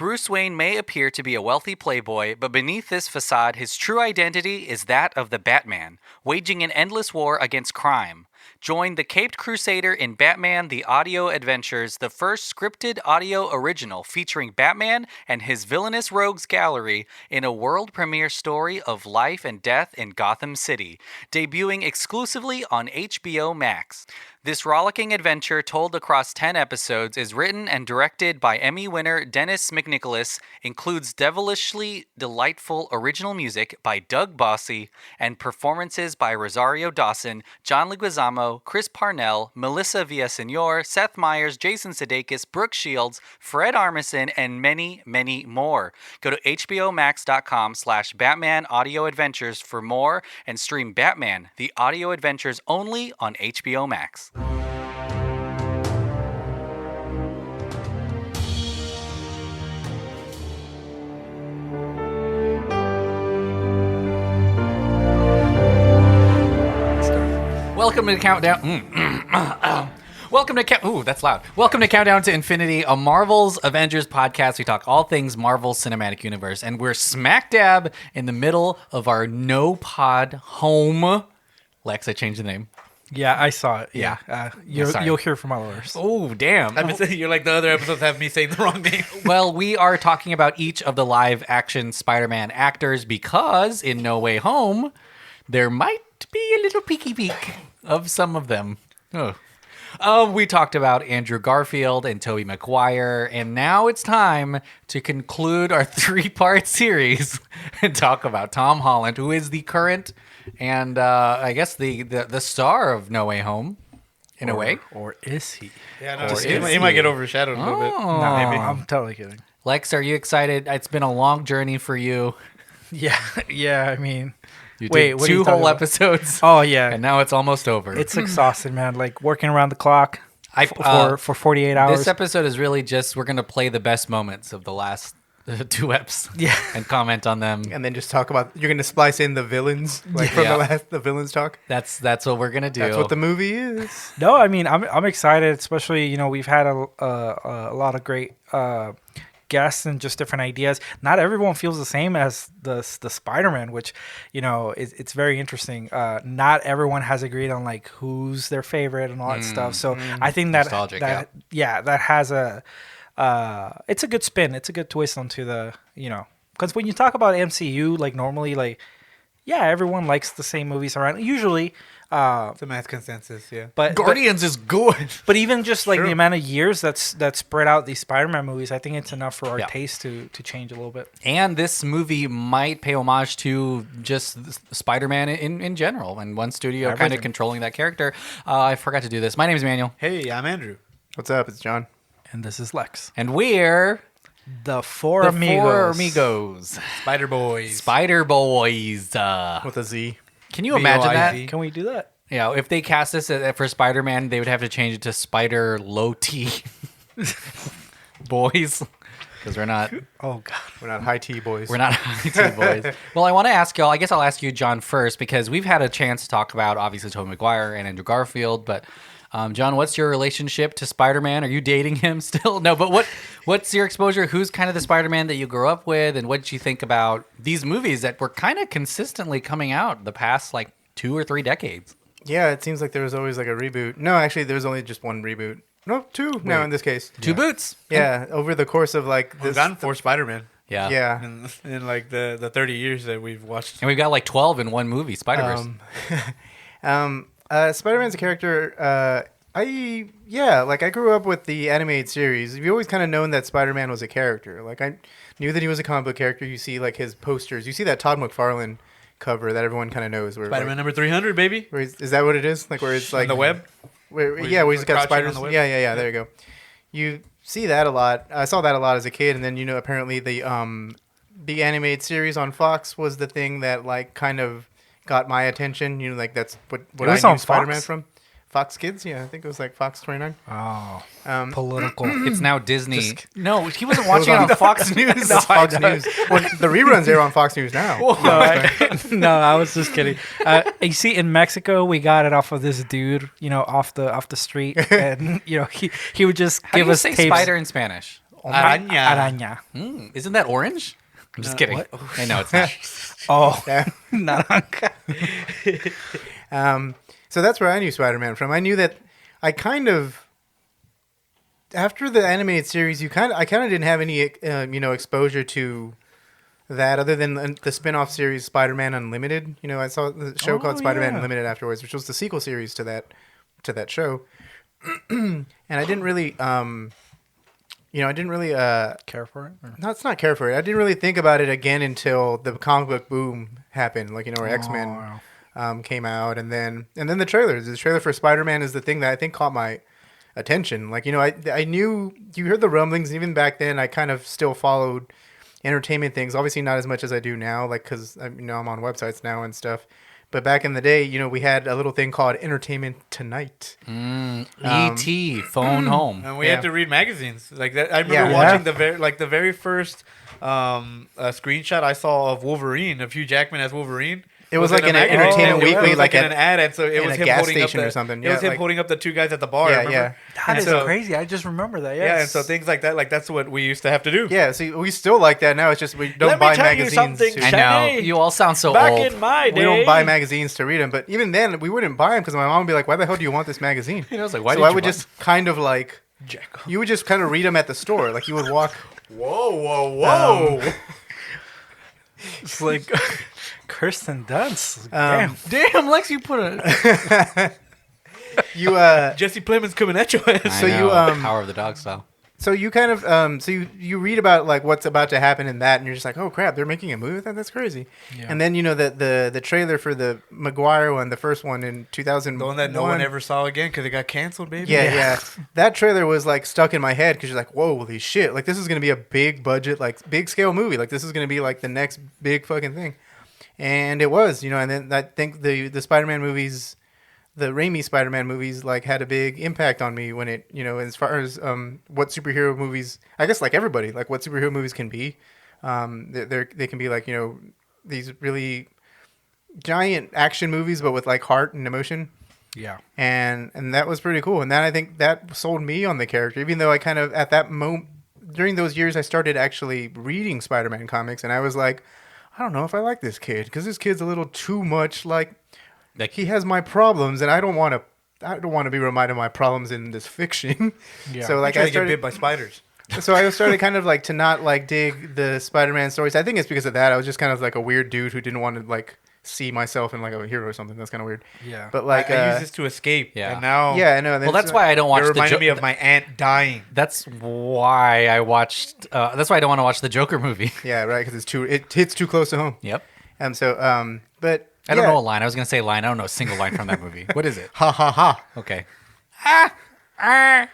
Bruce Wayne may appear to be a wealthy playboy, but beneath this facade, his true identity is that of the Batman, waging an endless war against crime. Join the Caped Crusader in Batman The Audio Adventures, the first scripted audio original featuring Batman and his villainous rogues gallery in a world premiere story of life and death in Gotham City, debuting exclusively on HBO Max. This rollicking adventure, told across 10 episodes, is written and directed by Emmy winner Dennis McNicholas, includes devilishly delightful original music by Doug Bossy, and performances by Rosario Dawson, John Leguizamo, Chris Parnell, Melissa Villaseñor, Seth Meyers, Jason Sudeikis, Brooke Shields, Fred Armisen, and many, many more. Go to hbomax.com/Batman Audio Adventures for more and stream Batman, The Audio Adventures only on HBO Max. Welcome to the countdown. Welcome to Ooh, that's loud. Welcome to Countdown to Infinity, a Marvel's Avengers podcast. We talk all things Marvel Cinematic Universe, and we're smack dab in the middle of our no pod home. Lex, I changed the name. Yeah, I saw it. Yeah. You'll hear from others. Oh, damn. I've been saying you're like the other episodes have me saying the wrong name. Well, we are talking about each of the live action Spider-Man actors because in No Way Home, there might be a little peeky peek of some of them. We talked about Andrew Garfield and Tobey Maguire, and now it's time to conclude our 3-part series and talk about Tom Holland, who is the current and I guess the star of No Way Home, in a way. Or is he? Yeah, no, he might get overshadowed a little bit. No, maybe. I'm totally kidding. Lex, are you excited? It's been a long journey for you. Yeah. I mean, You did what are you 2 talking whole about? episodes. Oh yeah, And now it's almost over. it's exhausting, man. Like working around the clock for 48 hours. This episode is really just, we're going to play the best moments of the last 2 eps. Yeah. And comment on them. And then just talk about, you're going to splice in the villains, like from the villains talk. That's what we're going to do. That's what the movie is. No, I mean I'm excited, especially we've had a lot of great guests and just different ideas. Not everyone feels the same as the Spider-Man, which it's very interesting. Not everyone has agreed on like who's their favorite and all that stuff. So I think that Nostalgic, that has a it's a good spin. It's a good twist onto the because when you talk about MCU, like normally like everyone likes the same movies around usually. It's a math consensus, yeah. But Guardians is good. But even just like the amount of years that's spread out these Spider-Man movies, I think it's enough for our taste to change a little bit. And this movie might pay homage to just Spider-Man in general, and one studio kind of controlling that character. I forgot to do this. My name is Manuel. Hey, I'm Andrew. What's up? It's John. And this is Lex. And we're The Four Amigos. Spider Boys. Spider Boys. With a Z. Can you imagine that? Can we do that? Yeah, if they cast this for Spider-Man, they would have to change it to Spider Low T Boys, because we're not. Oh God, we're not high T boys. We're not high T boys. Well, I want to ask y'all. I guess I'll ask you, John, first, because we've had a chance to talk about obviously Tobey Maguire and Andrew Garfield, but. John, what's your relationship to Spider-Man? Are you dating him still? No, but what's your exposure? Who's kind of the Spider-Man that you grew up with? And what did you think about these movies that were kind of consistently coming out the past like 2 or 3 decades? Yeah, it seems like there was always like a reboot. No, actually, there was only just one reboot. No, 2 Wait. Now in this case. 2 boots. Yeah, over the course of like this. We've gotten 4 Spider-Man. Yeah. Yeah. In like the 30 years that we've watched. And we've got like 12 in one movie, Spider-Verse. Spider-Man's a character... I grew up with the animated series. You've always kind of known that Spider-Man was a character. Like, I knew that he was a comic book character. You see, like, his posters. You see that Todd McFarlane cover that everyone kind of knows. Where, Spider-Man like, number 300, baby. Is that what it is? Like, where it's like... On the web? Where he's got spiders. Yeah, there you go. You see that a lot. I saw that a lot as a kid. And then, apparently the animated series on Fox was the thing that, like, kind of got my attention. Like, that's what I knew Spider-Man from. Fox Kids, yeah, I think it was like Fox 29. Oh, political. It's now Disney. No, he wasn't watching it on Fox News. Fox News. Well, the reruns air on Fox News now. No, I was just kidding. You see, in Mexico, we got it off of this dude, off the street, and he would just How give do you us say tapes. spider in Spanish? Araña. Araña. Isn't that orange? I'm just kidding. what? I know it's not. Oh, Yeah. naranja. So that's where I knew Spider-Man from. I knew that I kind of after the animated series, I kind of didn't have any exposure to that other than the spin-off series Spider-Man Unlimited. I saw the show called Spider-Man Unlimited afterwards, which was the sequel series to that show. And I didn't really Care for it? Or? no, it's not care for it. I didn't really think about it again until the comic book boom happened, where X-Men came out, and then the trailers. The trailer for Spider-Man is the thing that I think caught my attention. I knew you heard the rumblings, and even back then I kind of still followed entertainment things. Obviously not as much as I do now, because I'm on websites now and stuff. But back in the day, we had a little thing called Entertainment Tonight. E.T. Phone Home. And we Yeah. had to read magazines like that. I remember Yeah. watching the very first screenshot I saw of Wolverine, of Hugh Jackman as Wolverine. It was in like a an magazine. Entertainment It was Weekly, like in at- an ad, and so it in was a him gas holding station up or something. It was Yeah, him holding up the two guys at the bar. Yeah, remember? yeah. That And is so- crazy. I just remember that. Yes. Yeah, and so things like that, that's what we used to have to do. Yeah, see, we still like that now. It's just we don't Let me buy tell you magazines. something, I To, know. Shaggy. You all sound so Back old. in my day, we don't buy magazines to read them. But even then, we wouldn't buy them because my mom would be like, "Why the hell do you want this magazine?" I was like, why so did I you would buy- just kind of like Jack. you would just kind of read them at the store. Like you would walk. Whoa. It's like Kirsten Dunst. Damn, Lex, you put a. You Jesse Plemons coming at your ass. So you, Power of the Dog style. so you kind of you read about like what's about to happen in that, and you're just like, oh crap, they're making a movie with that. That's crazy. Yeah. And then the trailer for the Maguire one, the first one in 2000, The one that no one ever saw again because it got canceled, baby. Yeah. That trailer was like stuck in my head because you're like, whoa, holy shit! Like this is gonna be a big budget, like big scale movie. Like this is gonna be like the next big fucking thing, and it was, And then I think the Spider-Man movies, the Raimi Spider-Man movies, like had a big impact on me when it, as far as what superhero movies, I guess like everybody, like what superhero movies can be. They can be like these really giant action movies, but with like heart and emotion. Yeah. And that was pretty cool. And then I think that sold me on the character, even though I kind of at that moment during those years I started actually reading Spider-Man comics, and I was like, I don't know if I like this kid because this kid's a little too much like he has my problems, and I don't want to be reminded of my problems in this fiction. Yeah. So like I I get started bit by spiders. so I started kind of like to not like dig the Spider-Man stories. I think it's because of that. I was just kind of like a weird dude who didn't want to like see myself in like a hero or something. That's kind of weird. Yeah. But like I use this to escape. Yeah. And now, yeah, I know. Well, that's why I don't watch it the reminded Jo- me of my aunt dying. That's why I watched. That's why I don't want to watch the Joker movie. Yeah, right. Because it hits too close to home. Yep. And so but I don't yeah. know a line. I was gonna say a line. I don't know a single line from that movie. What is it? Ha ha ha. Okay.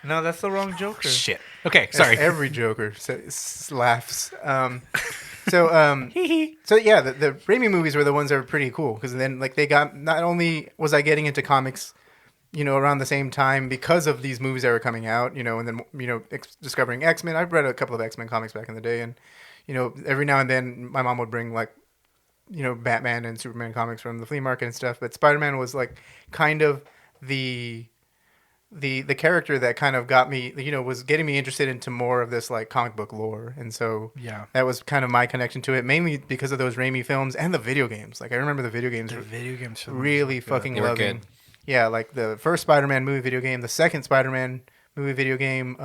No, that's the wrong Joker. Shit. Okay. Sorry. Every Joker laughs. So yeah, the Raimi movies were the ones that were pretty cool because then like they got, not only was I getting into comics, around the same time because of these movies that were coming out, and then discovering X-Men. I've read a couple of X-Men comics back in the day, and every now and then my mom would bring like Batman and Superman comics from the flea market and stuff. But Spider-Man was like kind of the character that kind of got me, was getting me interested into more of this like comic book lore. And so Yeah. that was kind of my connection to it, mainly because of those Raimi films and the video games. Like I remember the video games The were video games are really good. fucking They were loving. good. Yeah, like the first Spider-Man movie video game, the second Spider-Man movie video game,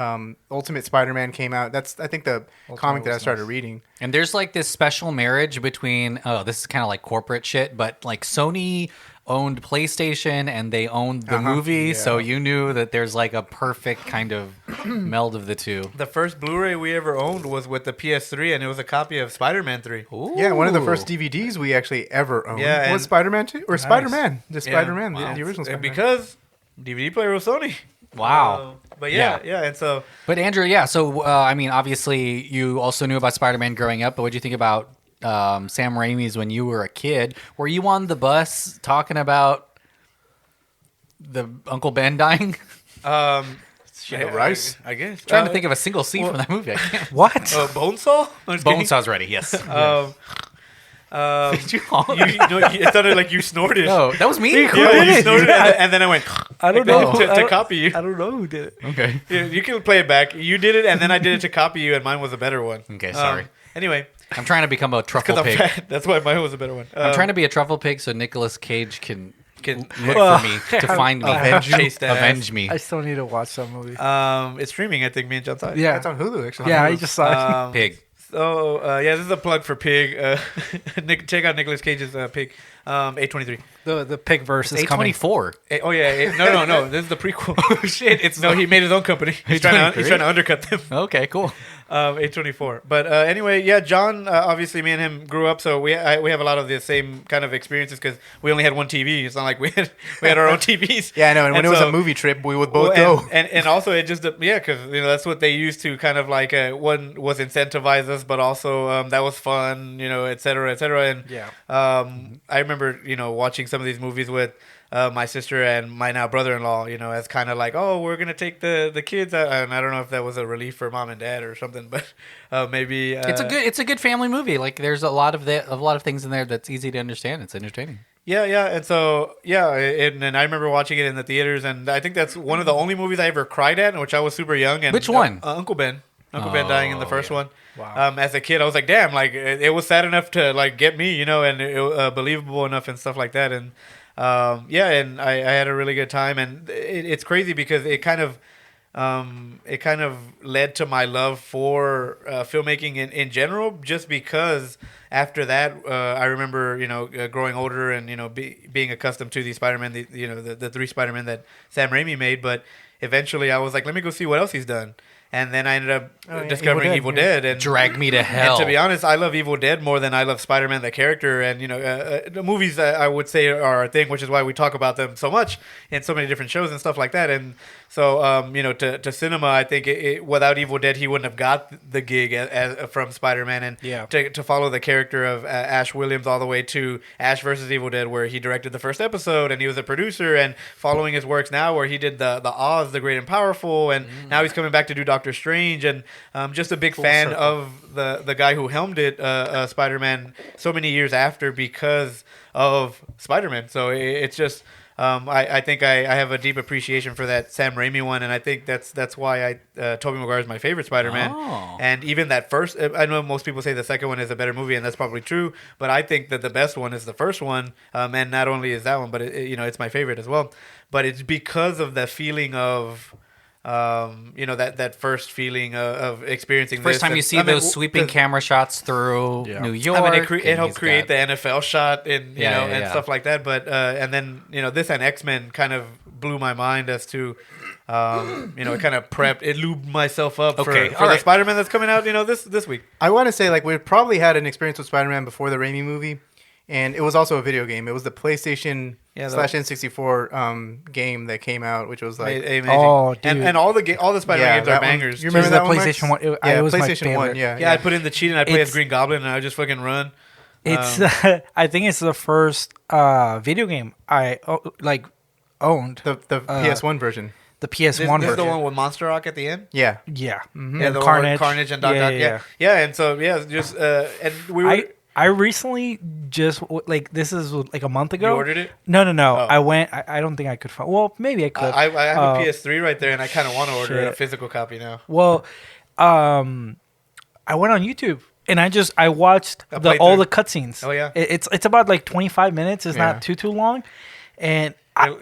Ultimate Spider-Man came out. That's I think the comic that I was started nice. reading. And there's like this special marriage between. Oh, this is kind of like corporate shit, but like Sony owned PlayStation and they owned the movie, so you knew that there's like a perfect kind of meld of the two. The first Blu-ray we ever owned was with the PS3, and it was a copy of Spider-Man 3. Yeah, one of the Ooh. first DVDs we actually ever owned Yeah, was and- Spider-Man 2 or Spider-Man, the Yeah. Spider-Man, Wow. the original And Spider-Man. because DVD player was Sony. Wow. But Yeah. yeah, and so But Andrew, yeah. So I mean, obviously, you also knew about Spider-Man growing up. But what do you think about Sam Raimi's when you were a kid? Were you on the bus talking about the Uncle Ben dying? Rice? I guess. Trying to think of a single scene from that movie. I can't. What? Bonesaw? I'm just kidding. Bonesaw's ready. Yes. Did you honk? It sounded like you snorted. No, that was me. Yeah, you snorted, and then I went. I don't know to copy you. I don't know who did it. Okay. Yeah, you can play it back. You did it, and then I did it to copy you, and mine was a better one. Okay, sorry. Anyway, I'm trying to become a truffle because I'm pig. fat. That's why mine was a better one. I'm trying to be a truffle pig so Nicolas Cage can look Well, for me to find me, avenge me. I still need to watch that movie. It's streaming. I think me and John saw it. Yeah, It's on Hulu, actually. yeah, I just saw it. Pig. So this is a plug for Pig. Check out Nicolas Cage's Pig. 823. The pig verse is coming. A24. No. This is the prequel. Oh shit! He made his own company. He's trying to undercut them. Okay, cool. 824. But anyway, yeah, John. Obviously, me and him grew up, so we have a lot of the same kind of experiences because we only had one TV. It's not like we had our own TVs. Yeah, I know. And when it was a movie trip, we would both go. And also it just because that's what they used to kind of like one was incentivize us, but also that was fun, et cetera, et cetera. And Yeah. I remember watching some of these movies with my sister and my now brother-in-law, as kind of like, oh, we're gonna take the kids out. And I don't know if that was a relief for mom and dad or something, but maybe It's a good family movie. Like there's a lot of things in there that's easy to understand. It's entertaining. Yeah, and so and I remember watching it in the theaters, and I think that's one of the only movies I ever cried at, in which I was super young. And Which one? Uncle Ben. Uncle Ben dying in the first one. Wow. As a kid, I was like, damn, like it was sad enough to like get me, and it, believable enough and stuff like that. And and I had a really good time, and it's crazy because it kind of led to my love for filmmaking in general, just because after that, I remember, growing older and, being accustomed to the Spider-Man, the three Spider-Man that Sam Raimi made. But eventually I was like, let me go see what else he's done. And then I ended up discovering Evil Dead and Drag me to hell. And to be honest, I love Evil Dead more than I love Spider-Man the character. And the movies I would say are a thing, which is why we talk about them so much in so many different shows and stuff like that. And so to cinema, I think without Evil Dead, he wouldn't have got the gig from Spider-Man. And to follow the character of Ash Williams all the way to Ash versus Evil Dead, where he directed the first episode and he was a producer, and following his works now, where he did the Oz, the Great and Powerful, and now he's coming back to do Doctor Strange, and just a big fan of the guy who helmed it, Spider-Man, so many years after because of Spider-Man. So it's just I think I have a deep appreciation for that Sam Raimi one, and I think that's why Tobey Maguire is my favorite Spider-Man. Oh. And even that first, I know most people say the second one is a better movie, and that's probably true, but I think that the best one is the first one, and not only is that one, but it's my favorite as well. But it's because of the feeling of that first feeling of experiencing first time you see those sweeping camera shots through New York. I mean, it helped create the NFL shot and and stuff like that. But and then this and X-Men kind of blew my mind as to it kind of it lubed myself up for the Spider-Man that's coming out this week. I want to say like we probably had an experience with Spider-Man before the Raimi movie, and it was also a video game. It was the PlayStation / N64 game that came out, which was like amazing. Oh, dude. And all the Spider-Man games are bangers. You remember that PlayStation one? Yeah, PlayStation 1. Yeah. I put in the cheat and I play as Green Goblin and I would just fucking run. It's I think it's the first video game I owned. The PS1 version. The PS1 version. This is the one with Monster Rock at the end? Yeah. Yeah. Mm-hmm. Yeah, the Carnage. Carnage and Doc Ock. Yeah. And so, just, and we were... I recently just, this is like a month ago. You ordered it? No. Oh. I went, I don't think I could find, well, maybe I could. I have a PS3 right there, and I kind of want to order a physical copy now. Well, I went on YouTube. And I watched all the cutscenes. Oh, yeah? It's about like 25 minutes. It's not too long. And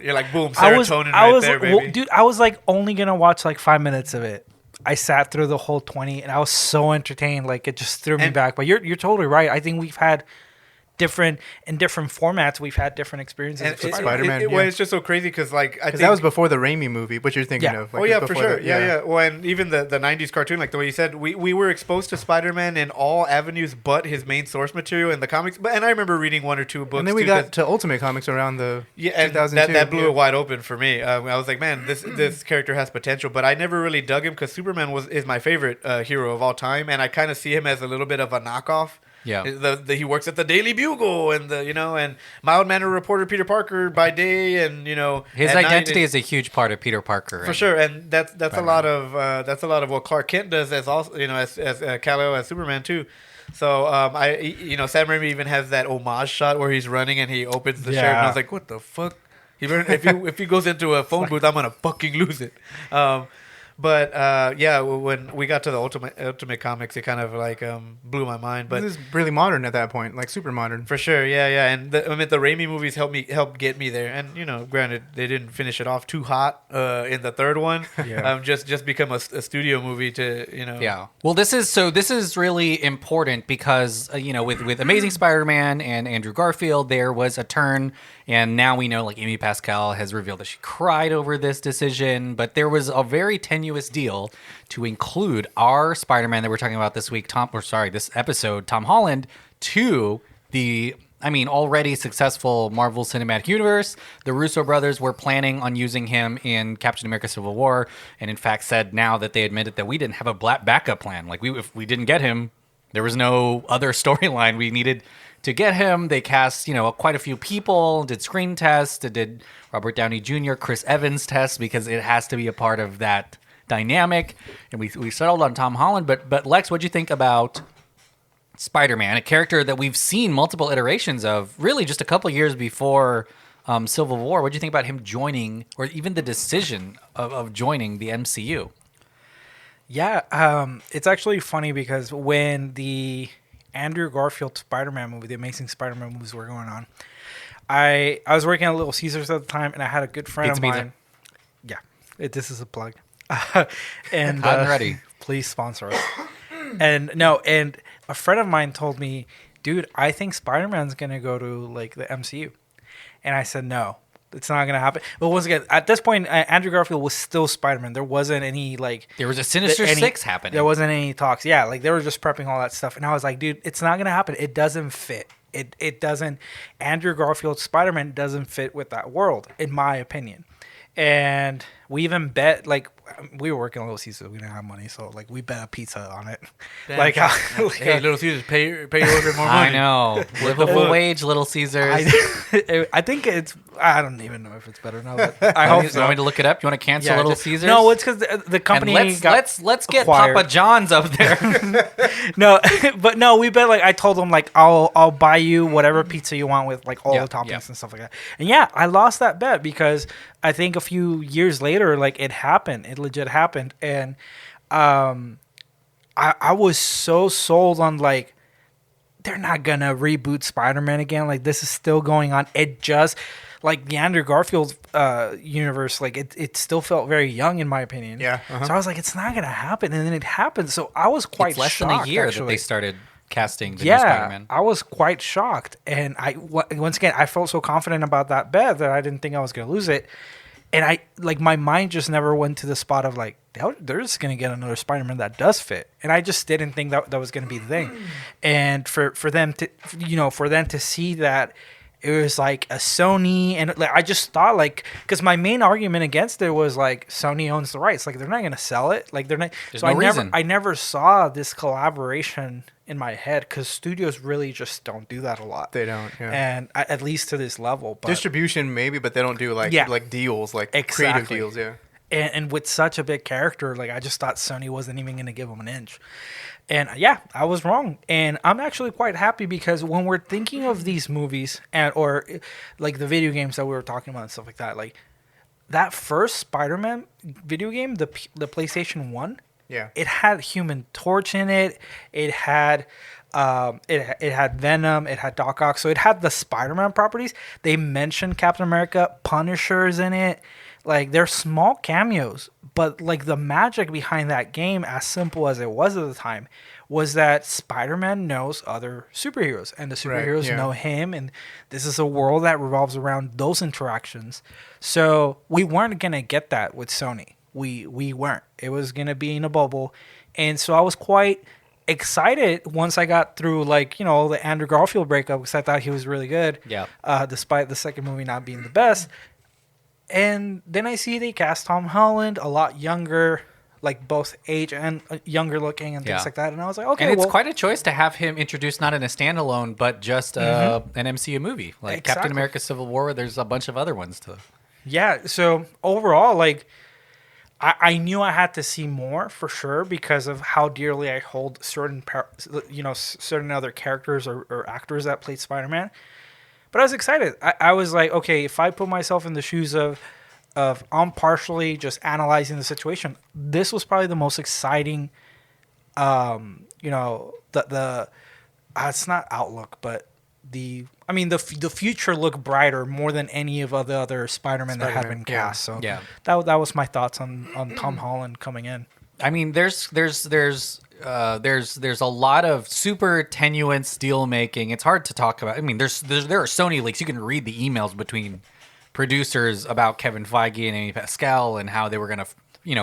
you're like, boom, serotonin there, baby. Well, dude, I was like only going to watch like 5 minutes of it. I sat through the whole 20 and I was so entertained. Like it just threw me back. But you're totally right. I think we've had different formats. We've had different experiences with Spider-Man. Well, it's just so crazy because I think that was before the Raimi movie, what you're thinking of. Like, for sure. Yeah. Well, and even the 90s cartoon, like the way you said, we were exposed to Spider-Man in all avenues but his main source material in the comics. And I remember reading one or two books. And then we got to Ultimate Comics around the 2002. That blew it wide open for me. I was like, man, this character has potential. But I never really dug him because Superman is my favorite hero of all time, and I kind of see him as a little bit of a knockoff Yeah. He works at the Daily Bugle, and and mild-mannered reporter Peter Parker by day, and his identity is a huge part of Peter Parker for sure, and that's a lot of what Clark Kent does as also as Kal-El as Superman too. So Sam Raimi even has that homage shot where he's running and he opens the shirt, and I was like, what the fuck? If he goes into a phone booth, I'm gonna fucking lose it. But when we got to the Ultimate Comics, it kind of like blew my mind. But this is really modern at that point, like super modern. For sure, yeah. And the Raimi movies helped get me there. And granted, they didn't finish it off too hot in the third one. Yeah. Just become a studio movie to Yeah. Well, this is really important because with Amazing Spider-Man and Andrew Garfield, there was a turn. And now we know, like, Amy Pascal has revealed that she cried over this decision, but there was a very tenuous deal to include our Spider-Man that we're talking about this week, this episode, Tom Holland, to the, already successful Marvel Cinematic Universe. The Russo brothers were planning on using him in Captain America Civil War, and in fact said now that they admitted that we didn't have a backup plan. Like, if we didn't get him, there was no other storyline we needed to get him. They cast, quite a few people, did screen tests, did Robert Downey Jr., Chris Evans tests, because it has to be a part of that dynamic. And we settled on Tom Holland. But Lex, what'd you think about Spider-Man, a character that we've seen multiple iterations of, really just a couple years before Civil War? What'd you think about him joining, or even the decision of joining the MCU? Yeah, it's actually funny because when the Andrew Garfield Spider-Man movie, the Amazing Spider-Man movies were going on, I was working at Little Caesars at the time, and I had a good friend of mine. Yeah, this is a plug. And I'm ready. Please sponsor us. And a friend of mine told me, dude, I think Spider-Man's going to go to like the MCU. And I said, no, it's not going to happen. But once again, at this point, Andrew Garfield was still Spider-Man. There wasn't any there was a Sinister Six happening. There wasn't any talks. Yeah, like they were just prepping all that stuff. And I was like, dude, it's not going to happen. It doesn't fit. It doesn't. Andrew Garfield's Spider-Man doesn't fit with that world, in my opinion. And we even bet, like, we were working at Little Caesars. We didn't have money, so like we bet a pizza on it. Damn, hey, Little Caesars, pay your bit more money. I know, livable wage, Little Caesars. I think it's. I don't even know if it's better now. But I hope so. You want me to look it up? You want to cancel Little Caesars? No, it's because the company. And let's get acquired. Papa John's up there. No, we bet, like, I told them, like, I'll buy you whatever pizza you want with like all the toppings and stuff like that. And yeah, I lost that bet because I think a few years later, like, it happened. It legit happened. And I was so sold on, like, they're not going to reboot Spider-Man again. Like, this is still going on. It just, like, the Andrew Garfield universe, like, it still felt very young, in my opinion. Yeah. So I was like, it's not going to happen. And then it happened. So I was quite shocked. It's less than a year that they started casting the new Yeah, Spider-Man. I was quite shocked. And once again, I felt so confident about that bet that I didn't think I was going to lose it. And my mind just never went to the spot of, like, they're just going to get another Spider-Man that does fit. And I just didn't think that was going to be the thing. And for them to see that it was like a Sony, and like I just thought, like, because my main argument against it was, like, Sony owns the rights. Like, they're not going to sell it. Like, they're not. There's no reason. I never saw this collaboration in my head because studios really just don't do that a lot. They don't, yeah. And at least to this level. But distribution maybe, but they don't do like deals, like creative deals, yeah. And with such a big character, like, I just thought Sony wasn't even going to give him an inch. And yeah, I was wrong. And I'm actually quite happy because when we're thinking of these movies or like the video games that we were talking about and stuff like that, like that first Spider-Man video game, the PlayStation 1, yeah, it had Human Torch in it. It had it had Venom. It had Doc Ock. So it had the Spider-Man properties. They mentioned Captain America. Punisher's in it. Like, they're small cameos, but like the magic behind that game, as simple as it was at the time, was that Spider-Man knows other superheroes, and the superheroes know him, and this is a world that revolves around those interactions. So we weren't gonna get that with Sony. We weren't. It was gonna be in a bubble, and so I was quite excited once I got through, like, you know, the Andrew Garfield breakup, because I thought he was really good. Yeah. Despite the second movie not being the best. And then I see they cast Tom Holland, a lot younger, like both age and younger looking and things like that. And I was like, okay, and it's quite a choice to have him introduced not in a standalone, but just an MCU movie like Captain America: Civil War. There's a bunch of other ones too. Yeah. So overall, like, I knew I had to see more for sure because of how dearly I hold certain certain other characters or actors that played Spider-Man. But I was excited. I was like, okay, if I put myself in the shoes of I'm partially just analyzing the situation, this was probably the most exciting, the it's not outlook, but the future looked brighter more than any of the other Spider-Man that had been cast. So that was my thoughts on Tom Holland coming in. I mean, there's a lot of super tenuous deal making. It's hard to talk about. I mean, there are Sony leaks. You can read the emails between producers about Kevin Feige and Amy Pascal and how they were going to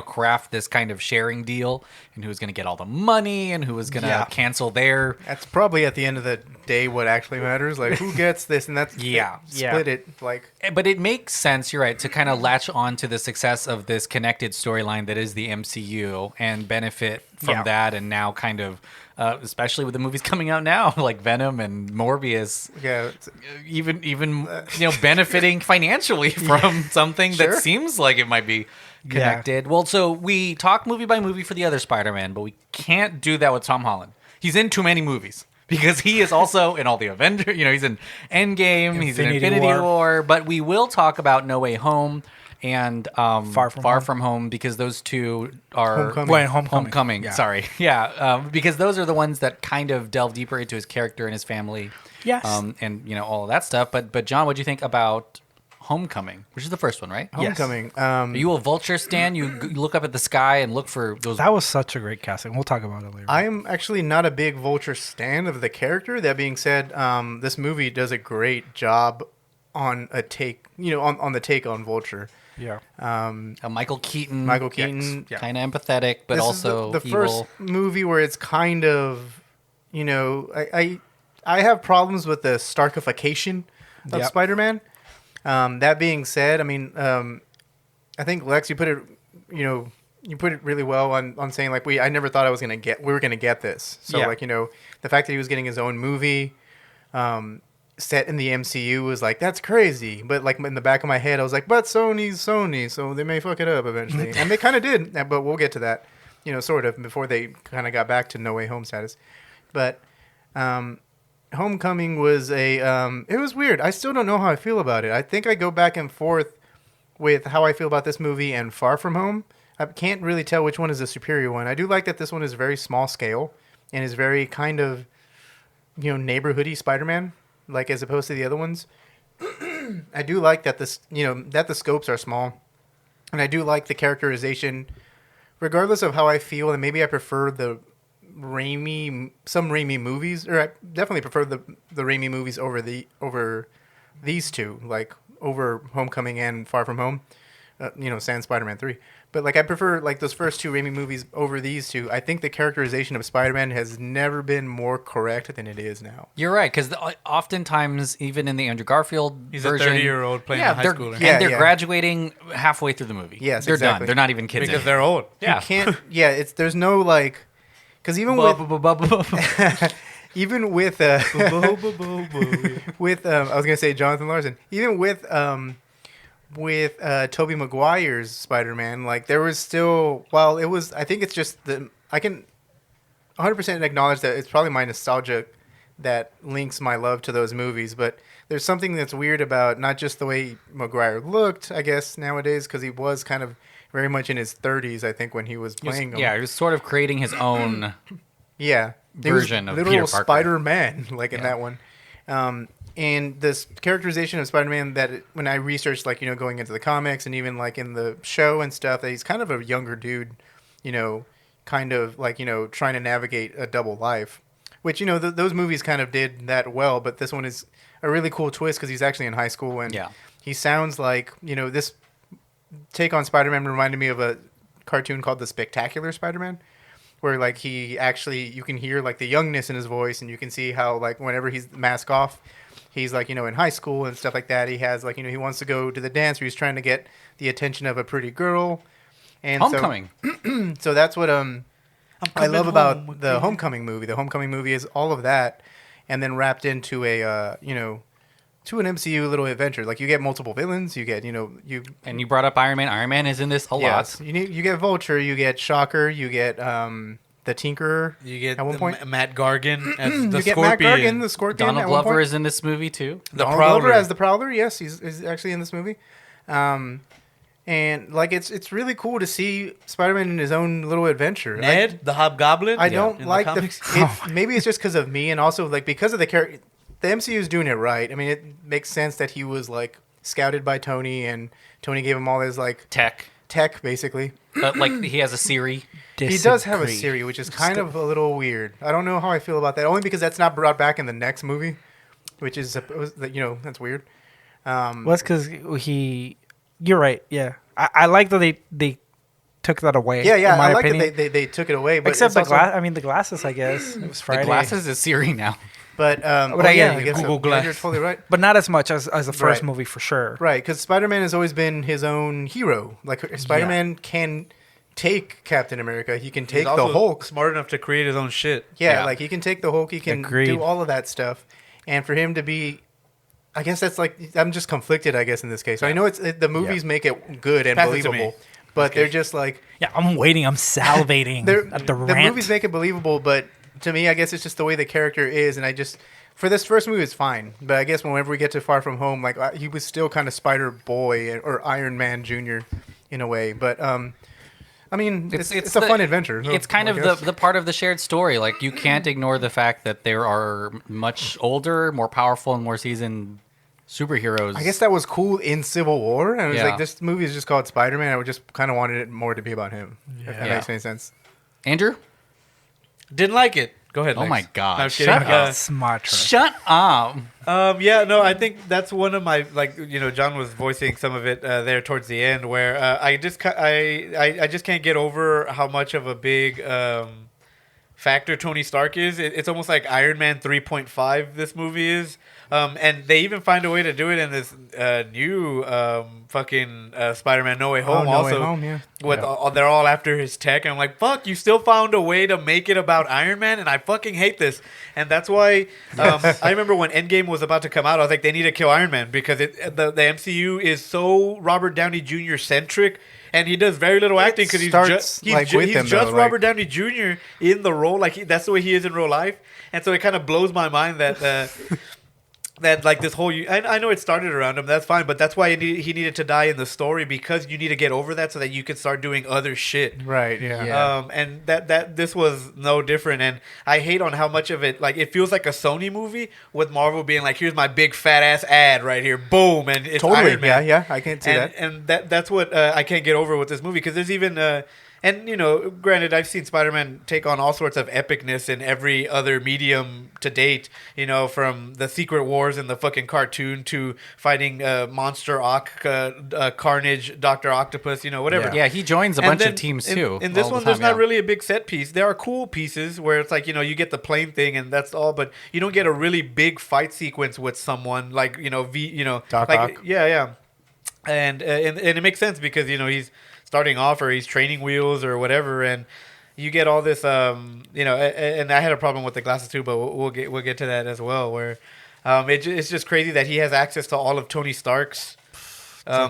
craft this kind of sharing deal and who was going to get all the money and who was going to cancel their. That's probably at the end of the day what actually matters. Like, who gets this, and that's split it like. But it makes sense. You're right to kind of latch on to the success of this connected storyline that is the MCU and benefit from that, and now kind of. Especially with the movies coming out now, like Venom and Morbius, even benefiting financially from something that seems like it might be connected. Well, so we talk movie by movie for the other Spider-Man, but we can't do that with Tom Holland. He's in too many movies because he is also in all the Avengers. He's in Endgame, he's in Infinity War, but we will talk about No Way Home and Far From Home because those two are Homecoming. Yeah. Sorry, because those are the ones that kind of delve deeper into his character and his family. Yes, and all of that stuff. But John, what do you think about Homecoming, which is the first one, right? Homecoming. Yes. Are you a Vulture stan? You look up at the sky and look for those. That was such a great casting. We'll talk about it later. I'm actually not a big Vulture stan of the character. That being said, this movie does a great job on a take. On the take on Vulture. Yeah. Michael Keaton, kind of empathetic, but this also is the evil. First movie where it's kind of, I have problems with the Starkification of Spider-Man. That being said, I mean, I think Lex, you put it really well on saying like I never thought we were gonna get this. So the fact that he was getting his own movie, set in the MCU was like, that's crazy. But like in the back of my head, I was like, but Sony's Sony, so they may fuck it up eventually. And they kind of did, but we'll get to that, sort of, before they kind of got back to No Way Home status. But Homecoming was it was weird. I still don't know how I feel about it. I think I go back and forth with how I feel about this movie and Far From Home. I can't really tell which one is the superior one. I do like that this one is very small scale and is very kind of, neighborhoody Spider-Man. Like as opposed to the other ones. I do like that that the scopes are small. And I do like the characterization, regardless of how I feel, and maybe I prefer some Raimi movies, or I definitely prefer the Raimi movies over these two, like over Homecoming and Far From Home, sans Spider-Man 3. But like I prefer like those first two Raimi movies over these two. I think the characterization of Spider-Man has never been more correct than it is now. You're right, because oftentimes, even in the Andrew Garfield he's version, a 30-year-old playing a high schooler. And they're graduating halfway through the movie. Yes, they're exactly. done. They're not even kids because anymore. they're old. Yeah, you can't. Yeah, there's no like, because even with I was gonna say Jonathan Larson. Even with Tobey Maguire's Spider-Man, like there was still, I think it's just I can 100% acknowledge that it's probably my nostalgia that links my love to those movies, but there's something that's weird about not just the way Maguire looked, I guess, nowadays, because he was kind of very much in his 30s, I think, when he was playing him. Yeah, he was sort of creating his own version of literal Peter Parker. Spider-Man, in that one. And this characterization of Spider-Man that when I researched, going into the comics and even in the show and stuff, that he's kind of a younger dude, kind of trying to navigate a double life, which, those movies kind of did that well. But this one is a really cool twist because he's actually in high school and he sounds like, this take on Spider-Man reminded me of a cartoon called The Spectacular Spider-Man, where he actually, you can hear the youngness in his voice and you can see how whenever he's mask off, he's in high school and stuff like that. He has he wants to go to the dance where he's trying to get the attention of a pretty girl. And Homecoming. So that's what I love about the again. Homecoming movie. The Homecoming movie is all of that, and then wrapped into a to an MCU little adventure. Like you get multiple villains, you get And you brought up Iron Man. Iron Man is in this a lot. You get Vulture, you get Shocker, you get the Tinkerer. You get at one point. Matt Gargan as the You get Scorpion. Matt Gargan, the Scorpion. Donald at one Glover point. is in this movie too. The Donald Prowler. Glover as the Prowler. Yes, he's actually in this movie. And like it's really cool to see Spider-Man in his own little adventure. Ned, the Hobgoblin. I don't in like the the. comics. Maybe it's just because of me, and also like because of the character. The MCU is doing it right. I mean, it makes sense that he was like scouted by Tony, and Tony gave him all his like Tech. basically. Like he has a Siri. He does have a Siri, which is kind of a little weird. I don't know how I feel about that. Only because that's not brought back in the next movie, which is that's weird. Well, that's because You're right. Yeah, I like that they took that away. Yeah, in my I like opinion. that they took it away. But Except the it's also- the glasses. I guess it was Friday. The glasses is Siri now. But I I guess Google so. Glass. You're totally right. but not as much as the first Right. movie for sure. Right, because Spider-Man has always been his own hero. Like Spider-Man can take Captain America. He can take He's the also Hulk. smart enough to create his own shit. Yeah, Yeah. like he can take the Hulk. He can Agreed. do all of that stuff. And for him to be, I guess that's like I'm just conflicted. I guess in this case, I know the movies make it good and Pass it to me. believable, but they're just like Yeah, I'm waiting. I'm salivating at the rant. movies make it believable. But to me, I guess it's just the way the character is, and I just. For this first movie, it's fine. But I guess whenever we get to Far From Home, like he was still kind of Spider Boy or Iron Man Jr. in a way. But I mean, it's a fun adventure. It's kind I of guess. the part of the shared story. Like you can't ignore the fact that there are much older, more powerful, and more seasoned superheroes. I guess that was cool in Civil War. And it was Yeah. like, this movie is just called Spider-Man. I would just kind of wanted it more to be about him. If that Yeah. makes any sense. Andrew. Didn't like it. Go ahead. Oh Lex. my God. No, I was kidding. Shut up. Smart. Shut up. Yeah, no, I think that's one of my John was voicing some of it there towards the end, where I just can't get over how much of a big factor Tony Stark is. It's almost like Iron Man 3.5. This movie is, and they even find a way to do it in this new fucking Spider-Man No Way Home. No also, Way Home, yeah. with they're all after his tech, and I'm like, fuck, you still found a way to make it about Iron Man, and I fucking hate this. And that's why I remember when Endgame was about to come out, I was like, they need to kill Iron Man because the MCU is so Robert Downey Jr. centric, and he does very little acting because he's starts, just with him, though, Robert Downey Jr. in the role, like that's the way he is in real life, and so it kind of blows my mind that. That like this whole, I know it started around him. That's fine, but that's why he needed to die in the story, because you need to get over that so that you can start doing other shit. Right, yeah. Yeah. And that this was no different. And I hate on how much of it, like it feels like a Sony movie with Marvel being like, here's my big fat ass ad right here, boom, and it's Totally, Iron Man. yeah, I can't see that. And that's what I can't get over with this movie, because there's even and granted, I've seen Spider-Man take on all sorts of epicness in every other medium to date. From the Secret Wars and the fucking cartoon to fighting Monster Carnage, Doctor Octopus, whatever. Yeah, he joins a And bunch then of teams in, too. In this all the one, there's time, not yeah. really a big set piece. There are cool pieces where it's like you get the plane thing and that's all, but you don't get a really big fight sequence with someone like Doc like Ock. yeah, and it makes sense because he's starting off or he's training wheels or whatever, and you get all this and I had a problem with the glasses too, but we'll get to that as well, where it's just crazy that he has access to all of Tony Stark's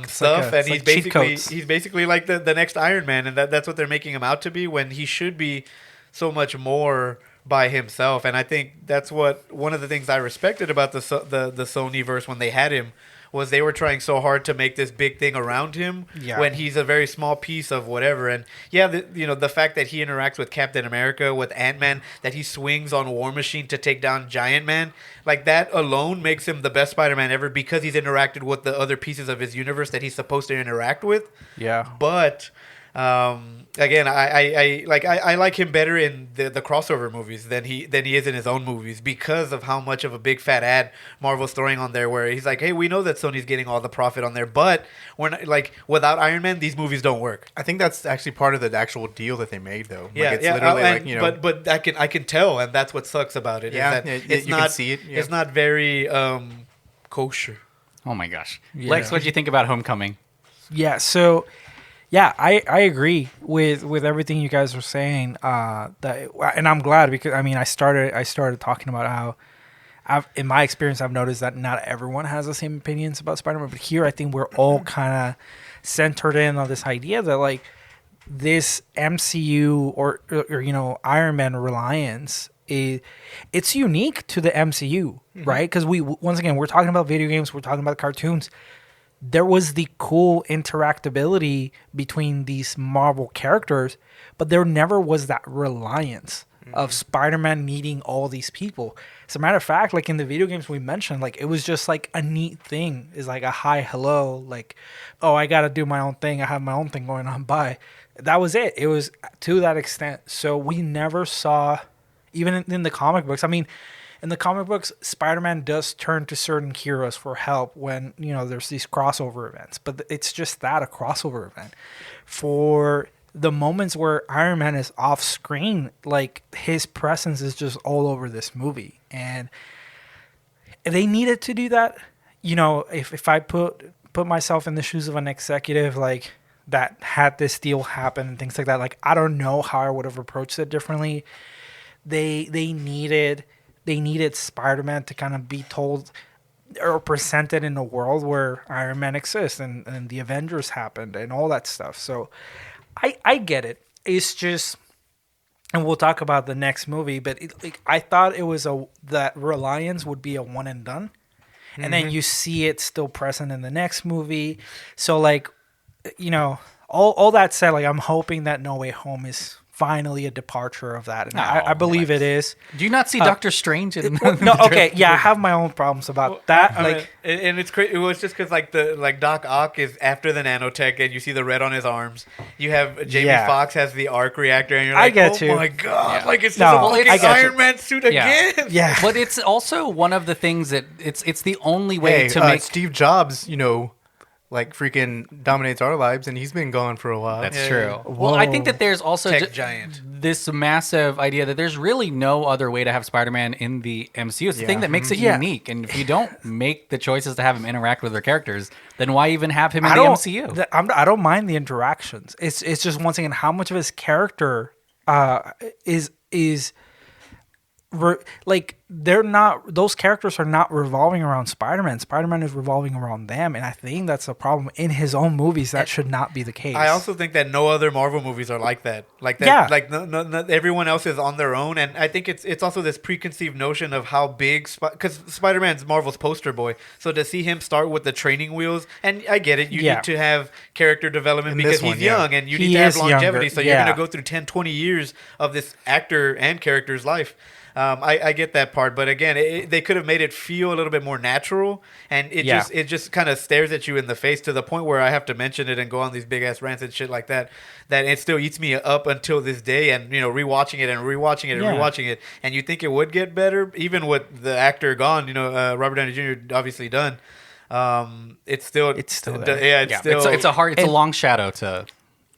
stuff, and he's basically like the next Iron Man, and that's what they're making him out to be, when he should be so much more by himself. And I think that's what one of the things I respected about the Sonyverse when they had him, was they were trying so hard to make this big thing around him when he's a very small piece of whatever. And the fact that he interacts with Captain America, with Ant-Man, that he swings on War Machine to take down Giant Man, like that alone makes him the best Spider-Man ever, because he's interacted with the other pieces of his universe that he's supposed to interact with. Yeah. But again, I like him better in the crossover movies than he is in his own movies, because of how much of a big fat ad Marvel's throwing on there, where he's like, hey, we know that Sony's getting all the profit on there, but we're not, like, without Iron Man, these movies don't work. I think that's actually part of the actual deal that they made, though. Yeah, it's yeah, literally but I can tell, and that's what sucks about it. Yeah, is that you it's can not see it, yeah. It's not very kosher. Oh my gosh. Yeah. Lex, what did you think about Homecoming? Yeah, so Yeah, I agree with everything you guys are saying. And I'm glad because I mean I started talking about how in my experience I've noticed that not everyone has the same opinions about Spider-Man, but here I think we're all kind of centered in on this idea that like this MCU or Iron Man reliance is it's unique to the MCU, right? Because we once again we're talking about video games, we're talking about cartoons. There was the cool interactability between these Marvel characters, but there never was that reliance of Spider-Man needing all these people. As a matter of fact, like in the video games we mentioned, like it was just like a neat thing. It's like a hi, hello, like, oh, I got to do my own thing. I have my own thing going on. Bye. That was it. It was to that extent. So we never saw, even in the comic books. I mean, in the comic books, Spider-Man does turn to certain heroes for help when, there's these crossover events. But it's just that, a crossover event. For the moments where Iron Man is off screen, like his presence is just all over this movie. And they needed to do that. If I put myself in the shoes of an executive, like that had this deal happen and things like that, like I don't know how I would have approached it differently. They needed Spider-Man to kind of be told or presented in a world where Iron Man exists and the Avengers happened and all that stuff. So I get it. It's just, and we'll talk about the next movie, but I thought it was that reliance would be a one and done. And then you see it still present in the next movie. So like, all that said, like I'm hoping that No Way Home is finally a departure of that, and I believe it is. Do you not see Doctor Strange in no, okay, yeah, I have my own problems about that. And it's crazy. It was just because like Doc Ock is after the nanotech, and you see the red on his arms. You have Jamie Foxx has the arc reactor, and you're like, oh my god, like it's just a fucking Iron Man suit again. Yeah, but it's also one of the things that it's the only way to make Steve Jobs, like freaking dominates our lives, and he's been gone for a while. That's true. Well, I think that there's also giant. This massive idea that there's really no other way to have Spider-Man in the MCU. It's the thing that makes it unique. And if you don't make the choices to have him interact with their characters, then why even have him in the MCU? I don't mind the interactions. It's just once again how much of his character is like they're not, those characters are not revolving around Spider-Man. Spider-Man is revolving around them, and I think that's a problem in his own movies. That should not be the case. I also think that no other Marvel movies are like that. Like no, everyone else is on their own, and I think it's also this preconceived notion of how big because Spider-Man's Marvel's poster boy. So to see him start with the training wheels, and I get it, you need to have character development because he's young, and you need to have longevity. Younger. So you're going to go through 10, 20 years of this actor and character's life. I get that part, but again, they could have made it feel a little bit more natural, and it just kind of stares at you in the face to the point where I have to mention it and go on these big ass rants and shit like that. That it still eats me up until this day, and rewatching it and rewatching it, and you think it would get better, even with the actor gone. Robert Downey Jr. obviously done. It's still there. Yeah, it's a long shadow to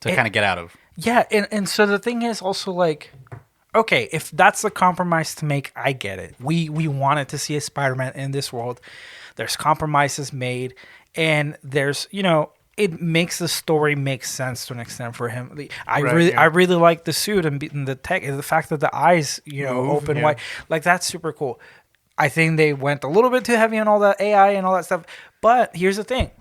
kind of get out of. Yeah, and so the thing is also like, okay, if that's the compromise to make, I get it. We wanted to see a Spider-Man in this world. There's compromises made, and there's, it makes the story make sense to an extent for him. I really like the suit and the tech, and the fact that the eyes, open wide. Like, that's super cool. I think they went a little bit too heavy on all the AI and all that stuff. But here's the thing.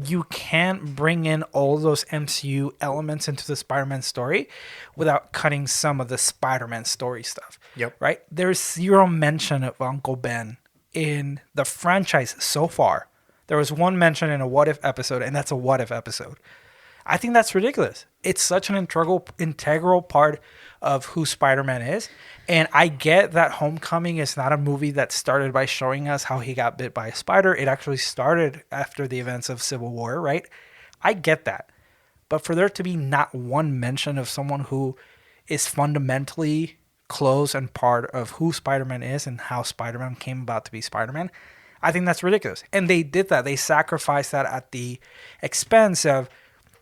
You can't bring in all those MCU elements into the Spider-Man story without cutting some of the Spider-Man story stuff. Yep. Right? There's zero mention of Uncle Ben in the franchise so far. There was one mention in a What If episode, and that's a What If episode. I think that's ridiculous. It's such an integral part of who Spider-Man is. And I get that Homecoming is not a movie that started by showing us how he got bit by a spider. It actually started after the events of Civil War, right? I get that. But for there to be not one mention of someone who is fundamentally close and part of who Spider-Man is and how Spider-Man came about to be Spider-Man, I think that's ridiculous. And they did that. They sacrificed that at the expense of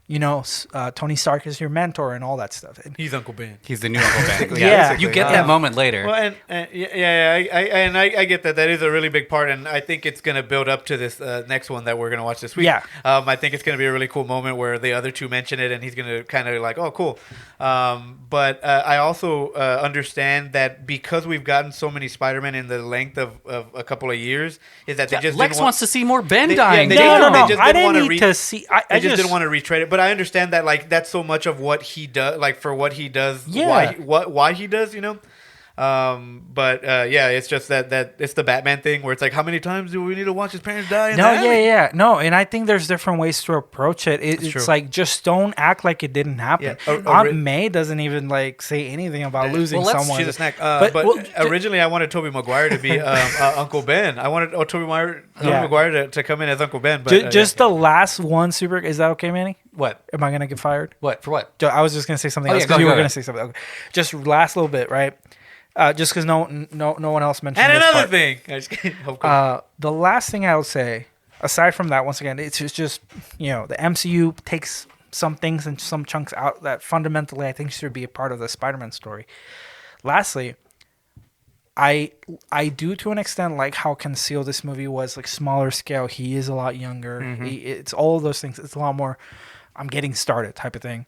Tony Stark is your mentor and all that stuff. And He's Uncle Ben. He's the new Uncle Ben. Yeah. You get that moment later. Well, I get that. That is a really big part, and I think it's going to build up to this next one that we're going to watch this week. Yeah. I think it's going to be a really cool moment where the other two mention it, and he's going to kind of like, oh, cool. But I also understand that because we've gotten so many Spider-Man in the length of a couple of years, is that they just Lex wants to see more Ben dying. they No. just I didn't wanna didn't need to see. I just didn't want to retrade it, but I understand that like that's so much of what he does, like for what he does, Yeah. why he does, it's just that it's the Batman thing where it's like, how many times do we need to watch his parents die? No, and I think there's different ways to approach it. It's true. like just don't act like it didn't happen. Yeah. Aunt May doesn't even like say anything about losing someone. She's a snack. But- Originally, I wanted Tobey Maguire to be Uncle Ben. I wanted Tobey Maguire to come in as Uncle Ben. But Just the last one super. Is that okay, Manny? What? Am I gonna get fired? What? For what? I was just gonna say something Oh, else yeah, because go you were ahead. gonna say something. Okay. Just last little bit, right? Just because no one else mentioned. and this another part. thing. I just kidding. Of course. The last thing I would say, aside from that, once again, it's just the MCU takes some things and some chunks out that fundamentally I think should be a part of the Spider-Man story. Lastly, I do to an extent like how concealed this movie was, like smaller scale. He is a lot younger. It's all of those things. It's a lot more I'm getting started type of thing.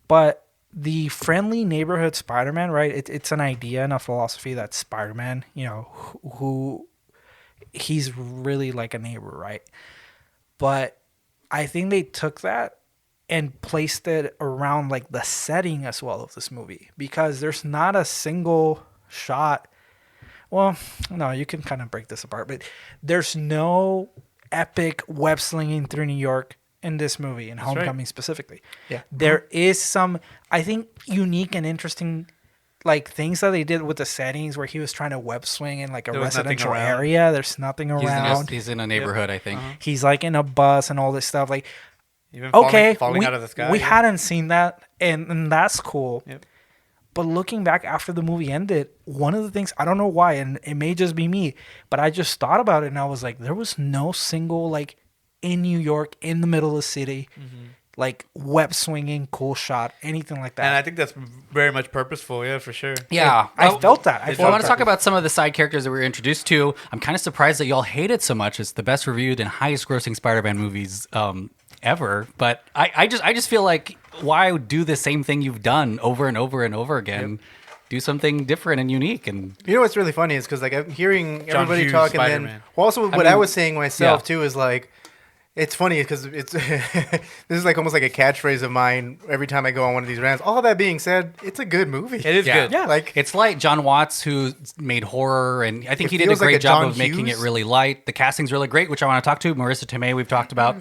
But the friendly neighborhood Spider-Man, right? It's an idea and a philosophy that Spider-Man, who he's really like a neighbor, right? But I think they took that and placed it around like the setting as well of this movie, because there's not a single shot. Well, no, you can kind of break this apart, but there's no epic web slinging through New York in this movie, in Homecoming specifically. Yeah. There is some, I think, unique and interesting like things that they did with the settings where he was trying to web swing in like a residential area. There's nothing around. He's in a neighborhood, I think. He's like in a bus and all this stuff. Like, Even falling out of the sky. we hadn't seen that, and that's cool. Yep. But looking back after the movie ended, one of the things, I don't know why, and it may just be me, but I just thought about it and I was like, there was no single like in New York, in the middle of the city, like web swinging, cool shot, anything like that. And I think that's very much purposeful, yeah, for sure. Yeah. I felt that. I want to talk about some of the side characters that we were introduced to. I'm kind of surprised that y'all hate it so much. It's the best reviewed and highest grossing Spider-Man movies ever. But I just feel like, why do the same thing you've done over and over and over again? Yep. Do something different and unique. And what's really funny is because like I'm hearing John everybody Hughes, talk, and Spider-Man. then also I was saying myself too is like, it's funny because it's this is like almost like a catchphrase of mine every time I go on one of these rants. All that being said, it's a good movie. It is good. Yeah. Like it's like John Watts, who made horror, and I think he did a feels like great a job John of making Hughes. it really light. The casting's really great, which I want to talk to. Marissa Tomei, we've talked about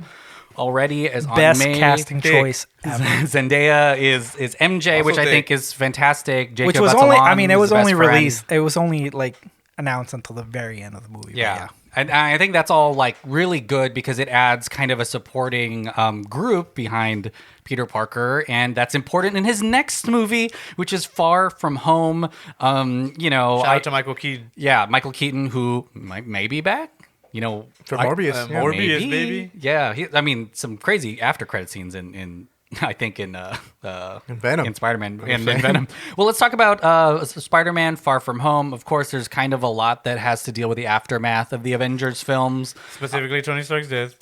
already as Aunt best May. casting choice ever. Zendaya is MJ, Also which I thick. think is fantastic. Jacob Which was Batalon only, I mean, it is was the best only friend. released, it was only like announced until the very end of the movie. but Yeah. And I think that's all like really good because it adds kind of a supporting group behind Peter Parker, and that's important in his next movie, which is Far From Home. Shout out to Michael Keaton. Yeah, Michael Keaton, who may be back. for Morbius, yeah. Morbius, baby. Yeah, some crazy after credit scenes in I think in Venom. in Spider-Man and in Venom. Well, let's talk about Spider-Man: Far From Home. Of course, there's kind of a lot that has to deal with the aftermath of the Avengers films. Specifically, Tony Stark's death.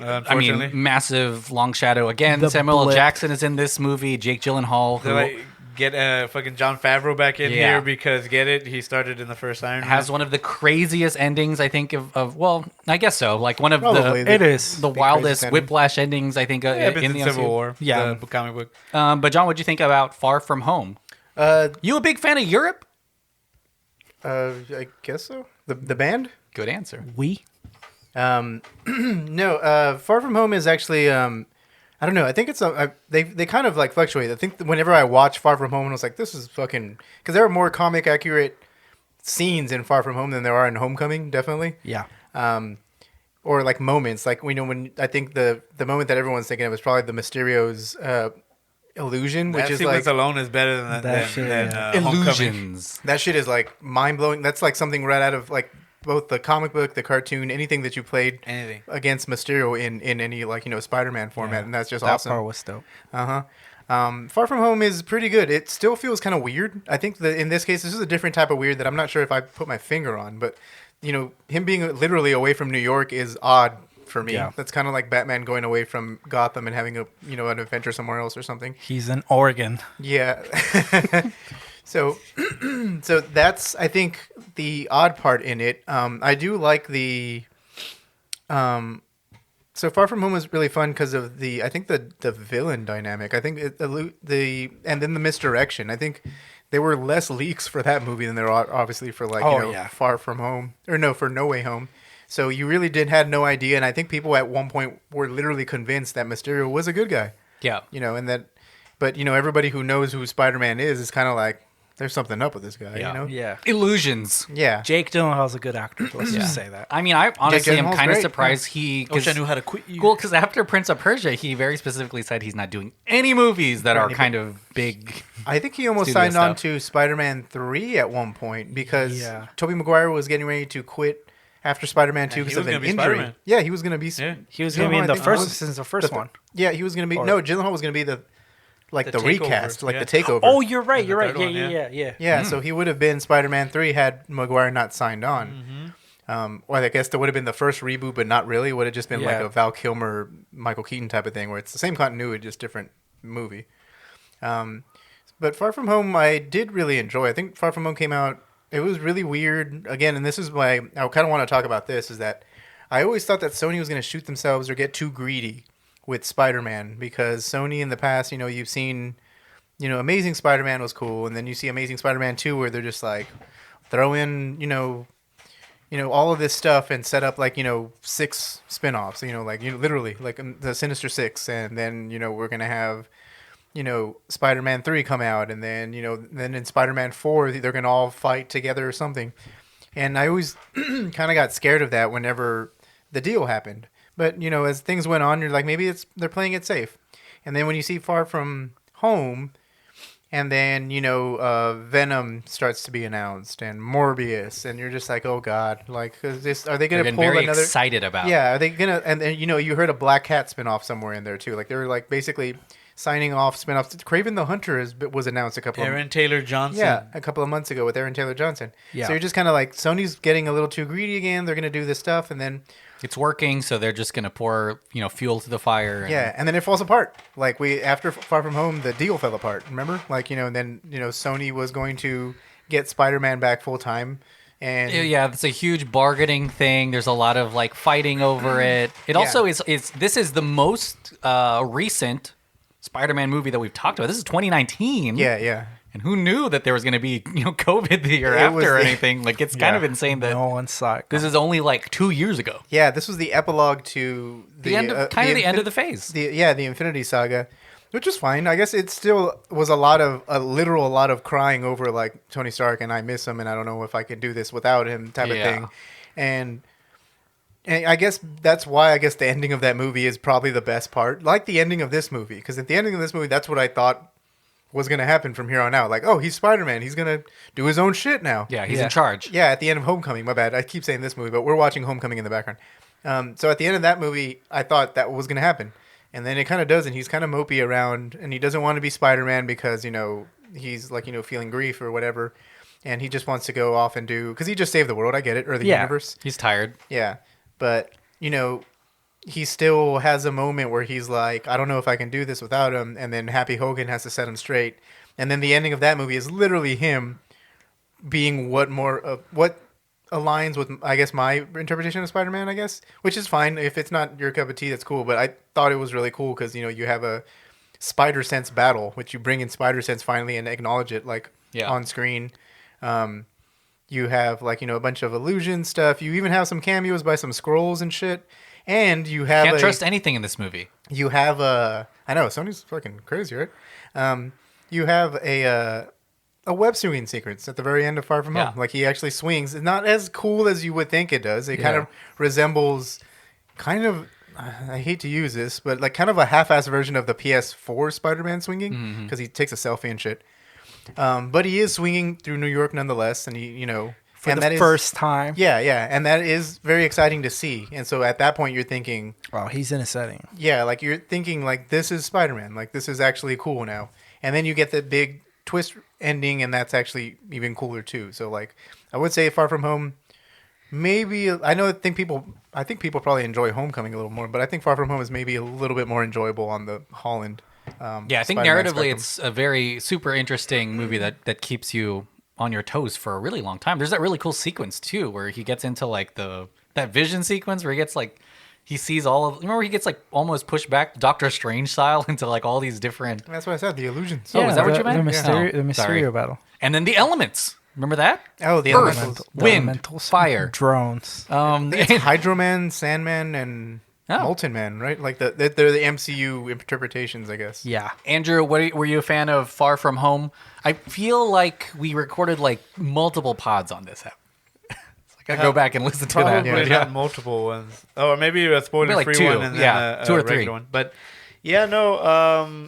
I mean, massive long shadow again. The Samuel L. blip. Jackson is in this movie. Jake Gyllenhaal, who They're like, get fucking Jon Favreau back in Yeah. here because he started in the first Iron Man. has one of the craziest endings, I think, of well, I guess so. Like one of Probably It is. the the wildest craziest ending. whiplash endings, I think, in the Civil MCU. War. Yeah. the comic book. But John, what'd you think about Far From Home? You a big fan of Europe? I guess so. The band. Good answer. No, Far From Home is actually I don't know. I think it's they kind of like fluctuate. I think whenever I watch Far From Home, I was like, this is fucking, because there are more comic accurate scenes in Far From Home than there are in Homecoming, definitely. Yeah. Or like moments, like when I think the moment that everyone's thinking of is probably the Mysterio's illusion, which That is sequence like alone is better than That shit, than yeah. Homecoming. Illusions. that shit is like mind blowing. That's like something right out of like both the comic book, the cartoon, anything that you played Anything. against Mysterio in any Spider-Man format, and that's just that awesome. part was dope. Far From Home is pretty good. It still feels kind of weird. I think that in this case, this is a different type of weird that I'm not sure if I put my finger on, but him being literally away from New York is odd for me. Yeah. That's kind of like Batman going away from Gotham and having an adventure somewhere else or something. He's in Oregon. Yeah. So that's, I think, the odd part in it. I do like the. So Far From Home was really fun because of I think the villain dynamic. I think and then the misdirection. I think there were less leaks for that movie than there are obviously for Far From Home, or no, for No Way Home. So you really had no idea, and I think people at one point were literally convinced that Mysterio was a good guy. Yeah. And that, but everybody who knows who Spider-Man is kind of like, there's something up with this guy. Yeah. Yeah. Illusions. Yeah. Jake Gyllenhaal's a good actor. Let's just say that. I mean, I honestly am Gyllenhaal's kind of great. surprised I wish I knew how to quit you. Well, because after Prince of Persia, he very specifically said he's not doing any movies that are kind of big. I think he almost Studio signed on stuff. to Spider-Man 3 at one point because Yeah. Tobey Maguire was getting ready to quit after Spider-Man 2 he because was of gonna an be injury. Spider-Man. Yeah, he was going to be. Yeah. He was going to be in I the think first was- since the first one. Yeah, he was going to be. Or- No, Gyllenhaal was going to be the The recast, takeover, like yeah. the takeover. Oh, you're right. the You're right. third Yeah, one, yeah, yeah. yeah. Yeah, so he would have been Spider-Man 3 had Maguire not signed on. Well, I guess that would have been the first reboot, but not really. It would have just been like Yeah. a Val Kilmer, Michael Keaton type of thing, where it's the same continuity, just different movie. But Far From Home, I did really enjoy. I think Far From Home came out. It was really weird. Again, and this is why I kind of want to talk about this, is that I always thought that Sony was going to shoot themselves or get too greedy with Spider-Man, because Sony in the past, you've seen, Amazing Spider-Man was cool, and then you see Amazing Spider-Man 2 where they're just like, throw in, all of this stuff and set up 6 spin-offs, literally like the Sinister Six, and then, we're going to have, Spider-Man 3 come out, and then, then in Spider-Man 4, they're going to all fight together or something. And I always kind of got scared of that whenever the deal happened. But, as things went on, you're like, maybe they're playing it safe. And then when you see Far From Home, and then, Venom starts to be announced, and Morbius, and you're just like, oh, God. Like, are they going to pull very another... excited about. Yeah, are they going to... And then, you heard a Black Cat spinoff somewhere in there, too. Like, they were, signing off spinoffs. Craven the Hunter was announced a couple Aaron Taylor Johnson. a couple of months ago with Aaron Taylor Johnson. Yeah. So you're just kind of like, Sony's getting a little too greedy again. They're going to do this stuff, and then... It's working, so they're just gonna pour, fuel to the fire. And Yeah, and then it falls apart. Like after Far From Home, the deal fell apart. Remember? And then Sony was going to get Spider-Man back full time, and Yeah, it's a huge bargaining thing. There's a lot of fighting over it. It also is. This is the most recent Spider-Man movie that we've talked about. This is 2019. yeah. And who knew that there was going to be, COVID the year It was after or the- anything? It's kind of insane that No one saw it. this is only 2 years ago. Yeah, this was the epilogue to The end of the end of the phase. the Infinity Saga, which is fine. I guess it still was a lot of crying over Tony Stark and I miss him and I don't know if I can do this without him type of Yeah. thing, and I guess that's why the ending of that movie is probably the best part, like the ending of this movie, because at the ending of this movie, that's what I thought was going to happen from here on out. Like, oh, he's Spider-Man. He's going to do his own shit now. Yeah, he's in charge. Yeah, at the end of Homecoming. My bad. I keep saying this movie, but we're watching Homecoming in the background. So at the end of that movie, I thought that was going to happen. And then it kind of does, and he's kind of mopey around, and he doesn't want to be Spider-Man because, he's feeling grief or whatever. And he just wants to go off and do, because he just saved the world. I get it. Or the universe. He's tired. Yeah. But, he still has a moment where he's like, I don't know if I can do this without him. And then Happy Hogan has to set him straight. And then the ending of that movie is literally him being what aligns with, I guess, my interpretation of Spider-Man, I guess, which is fine. If it's not your cup of tea, that's cool. But I thought it was really cool because, you have a Spider-Sense battle, which you bring in Spider-Sense finally and acknowledge it on screen. You have a bunch of illusion stuff. You even have some cameos by some scrolls and shit. And you have Can't trust anything in this movie. You have I know Sony's fucking crazy, right? You have a web swinging sequence at the very end of Far From Home. He actually swings. It's not as cool as you would think it does. It kind of resembles, I hate to use this, but kind of a half-ass version of the PS4 Spider-Man swinging because he takes a selfie and shit. But he is swinging through New York nonetheless, and he for the first time. Yeah, yeah, and that is very exciting to see. And so at that point, you're thinking, "Wow, he's in a setting." Yeah, like you're thinking, like this is Spider-Man. Like this is actually cool now. And then you get the big twist ending, and that's actually even cooler too. So like, I would say Far From Home. Maybe I think people probably enjoy Homecoming a little more, but I think Far From Home is maybe a little bit more enjoyable on the Holland. Yeah, I think Spider-Man narratively spectrum. it's a very super interesting movie that keeps you on your toes for a really long time. There's that really cool sequence too where he gets into like that vision sequence where he gets like he sees all of. Remember he gets like almost pushed back Doctor Strange style into like all these different. That's what I said. The illusions. Oh, is that what you meant? The Mysterio sorry. battle. And then the elements. Remember that? Oh, the Earth, elementals. wind, fire, drones. It's Hydro-Man, Sandman, and Molten Man, right? Like they're the MCU interpretations, I guess. Yeah. Andrew, were you a fan of Far From Home? I feel like we recorded like multiple pods on this. I gotta go back and listen to that. Probably not multiple ones. Oh, or maybe a spoiler-free like two. one and then a 2 or regular 3. one. But yeah, no,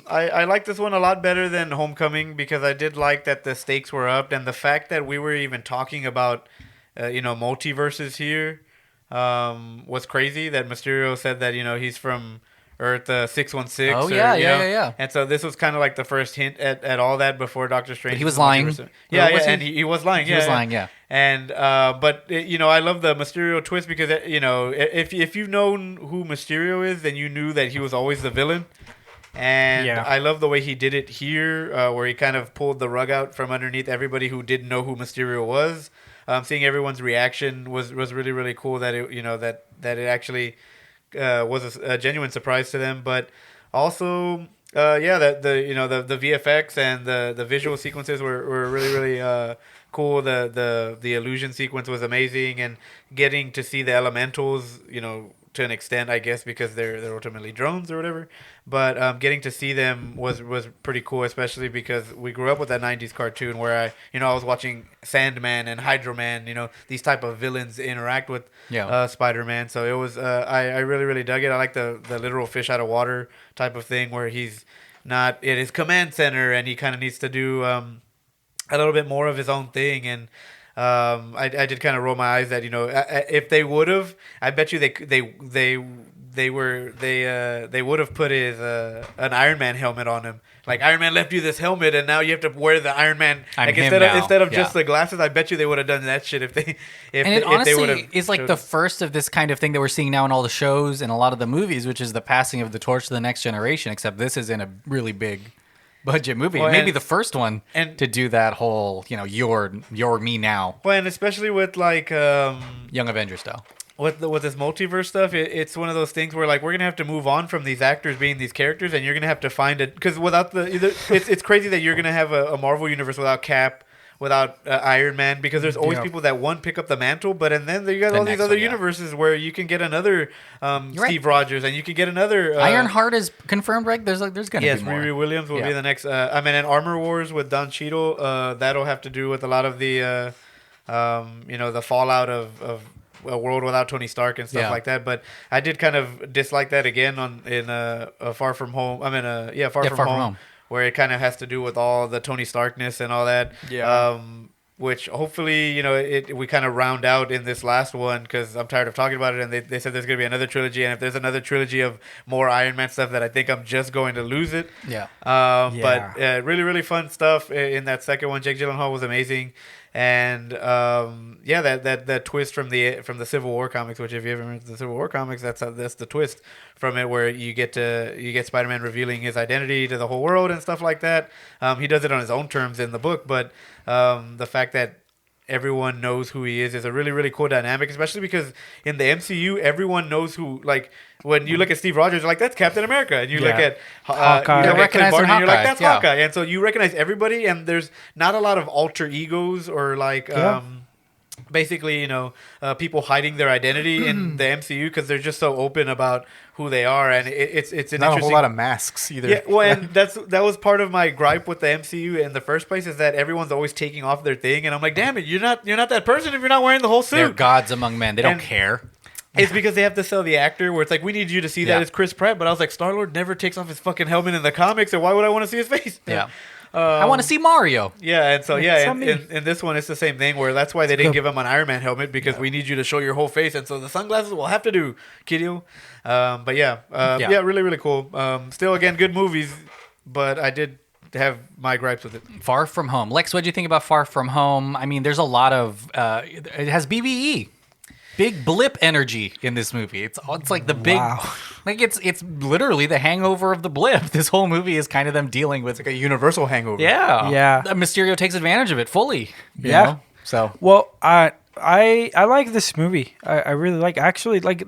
I like this one a lot better than Homecoming because I did like that the stakes were upped and the fact that we were even talking about, multiverses here was crazy. That Mysterio said that, he's from Earth 616. Oh, yeah. And so this was kind of like the first hint at all that before Doctor Strange. But he was lying. Yeah, and he was lying. He was lying, yeah. And but I love the Mysterio twist because if you've known who Mysterio is, then you knew that he was always the villain. And I love the way he did it here, where he kind of pulled the rug out from underneath everybody who didn't know who Mysterio was. Seeing everyone's reaction was really really cool. That it that it actually was a genuine surprise to them, but also. That the VFX and the visual sequences were really really cool. The illusion sequence was amazing, and getting to see the elementals, to an extent, I guess, because they're ultimately drones or whatever. But getting to see them was pretty cool, especially because we grew up with that '90s cartoon where I was watching Sandman and Hydro-Man, these type of villains interact with Spider-Man. So it was I really really dug it. I like the literal fish out of water type of thing where he's not at his command center and he kind of needs to do a little bit more of his own thing. And I did kind of roll my eyes that if they would have, I bet you they would have put his an Iron Man helmet on him. Like Iron Man left you this helmet, and now you have to wear the Iron Man. Instead of just the glasses, I bet you they would have done that shit if they. And it honestly is like the first of this kind of thing that we're seeing now in all the shows and a lot of the movies, which is the passing of the torch to the next generation. Except this is in a really big budget movie. Well, maybe the first one to do that whole, you're me now. Well, and especially with like Young Avengers style. With this multiverse stuff, it's one of those things where like we're gonna have to move on from these actors being these characters, and you're gonna have to find it because without it's crazy that you're gonna have a Marvel universe without Cap, without Iron Man, because there's always people that pick up the mantle, but and then you got all these other universes where you can get another Steve Rogers, and you can get another Ironheart is confirmed, right? There's gonna be more. Riri Williams will be the next. And Armor Wars with Don Cheadle, that'll have to do with a lot of the the fallout of a world without Tony Stark and stuff like that. But I did kind of dislike that again in Far From Home. Far From Home, where it kind of has to do with all the Tony Starkness and all that. Yeah. Which hopefully, we kind of round out in this last one because I'm tired of talking about it. And they said there's going to be another trilogy. And if there's another trilogy of more Iron Man stuff, that I think I'm just going to lose it. Yeah. But really, really fun stuff in that second one. Jake Gyllenhaal was amazing. And that twist from the Civil War comics, which if you ever read the Civil War comics, that's the twist from it, where you get Spider-Man revealing his identity to the whole world and stuff like that. He does it on his own terms in the book, but the fact that everyone knows who he is a really really cool dynamic, especially because in the MCU everyone knows who. Like when you look at Steve Rogers, you're like, that's Captain America, and you look at Hawkeye, you recognize Barton, Hawkeye. You're like, that's Hawkeye, and so you recognize everybody, and there's not a lot of alter egos or like basically people hiding their identity in the MCU because they're just so open about who they are, and it's an not interesting. a whole lot of masks either. Yeah, well, and that was part of my gripe with the MCU in the first place, is that everyone's always taking off their thing, and I'm like, damn it, you're not that person if you're not wearing the whole suit. They're gods among men. They don't care. It's because they have to sell the actor, where it's like, we need you to see that as Chris Pratt, but I was like, Star-Lord never takes off his fucking helmet in the comics, and why would I want to see his face? Yeah. I want to see Mario. Yeah, and so Some in this one it's the same thing where that's why they didn't give him an Iron Man helmet because we need you to show your whole face, and so the sunglasses will have to do, Kiryu. But really really cool. Still again good movies, but I did have my gripes with it. Far From Home. Lex, what do you think about Far From Home? I mean, there's a lot of it has BBE. Big blip energy in this movie. It's like the big, like it's literally the hangover of the blip. This whole movie is kind of them dealing with It's like a universal hangover. Yeah. Mysterio takes advantage of it fully. You Yeah. know? So Well, I like this movie. I really like. Actually, like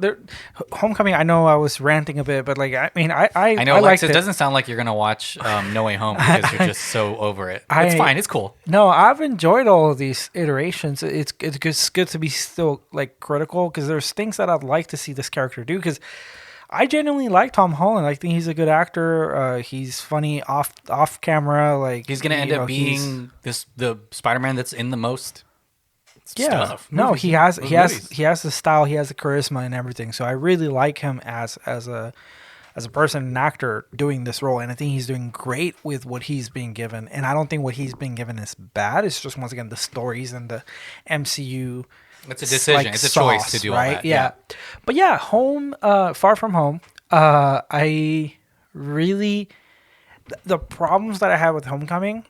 Homecoming. I know I was ranting a bit, but like I mean, I know, I Lex. liked It it. doesn't sound like you're gonna watch No Way Home because you're just so over it. It's fine. It's cool. No, I've enjoyed all of these iterations. It's good to be still like critical because there's things that I'd like to see this character do because I genuinely like Tom Holland. I think he's a good actor. He's funny off camera. Like He's gonna end up being the Spider-Man that's in the most. Stuff. No, Movies. he has Movies. the style, he has the charisma and everything. So I really like him as a person, an actor doing this role, and I think he's doing great with what he's being given. And I don't think what he's being given is bad. It's just once again the stories and the MCU. It's a decision. Like, it's a sauce, choice to do right? all that. Yeah. But yeah, Far From Home. I really the problems that I had with Homecoming.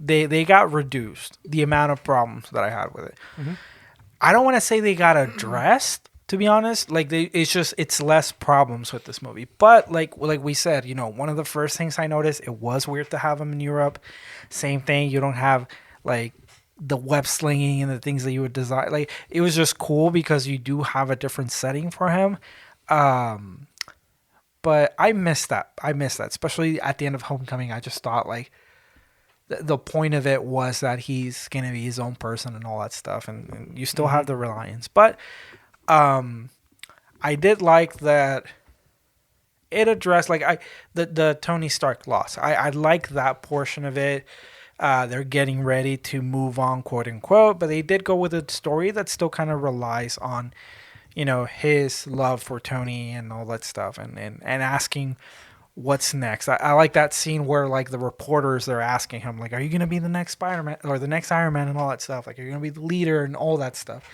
They got reduced, the amount of problems that I had with it. Mm-hmm. I don't want to say they got addressed, to be honest. Like it's less problems with this movie. But like we said, one of the first things I noticed, it was weird to have them in Europe. Same thing, you don't have like the web slinging and the things that you would design. Like it was just cool because you do have a different setting for him. But I missed that. Especially at the end of Homecoming. I just thought like the point of it was that he's going to be his own person and all that stuff. And you still have the reliance. But I did like that it addressed like the Tony Stark loss. I like that portion of it. They're getting ready to move on, quote unquote. But they did go with a story that still kind of relies on, his love for Tony and all that stuff. And asking what's next. I like that scene where like the reporters, they're asking him like, are you going to be the next Spider-Man or the next Iron Man and all that stuff? Like, are you going to be the leader and all that stuff?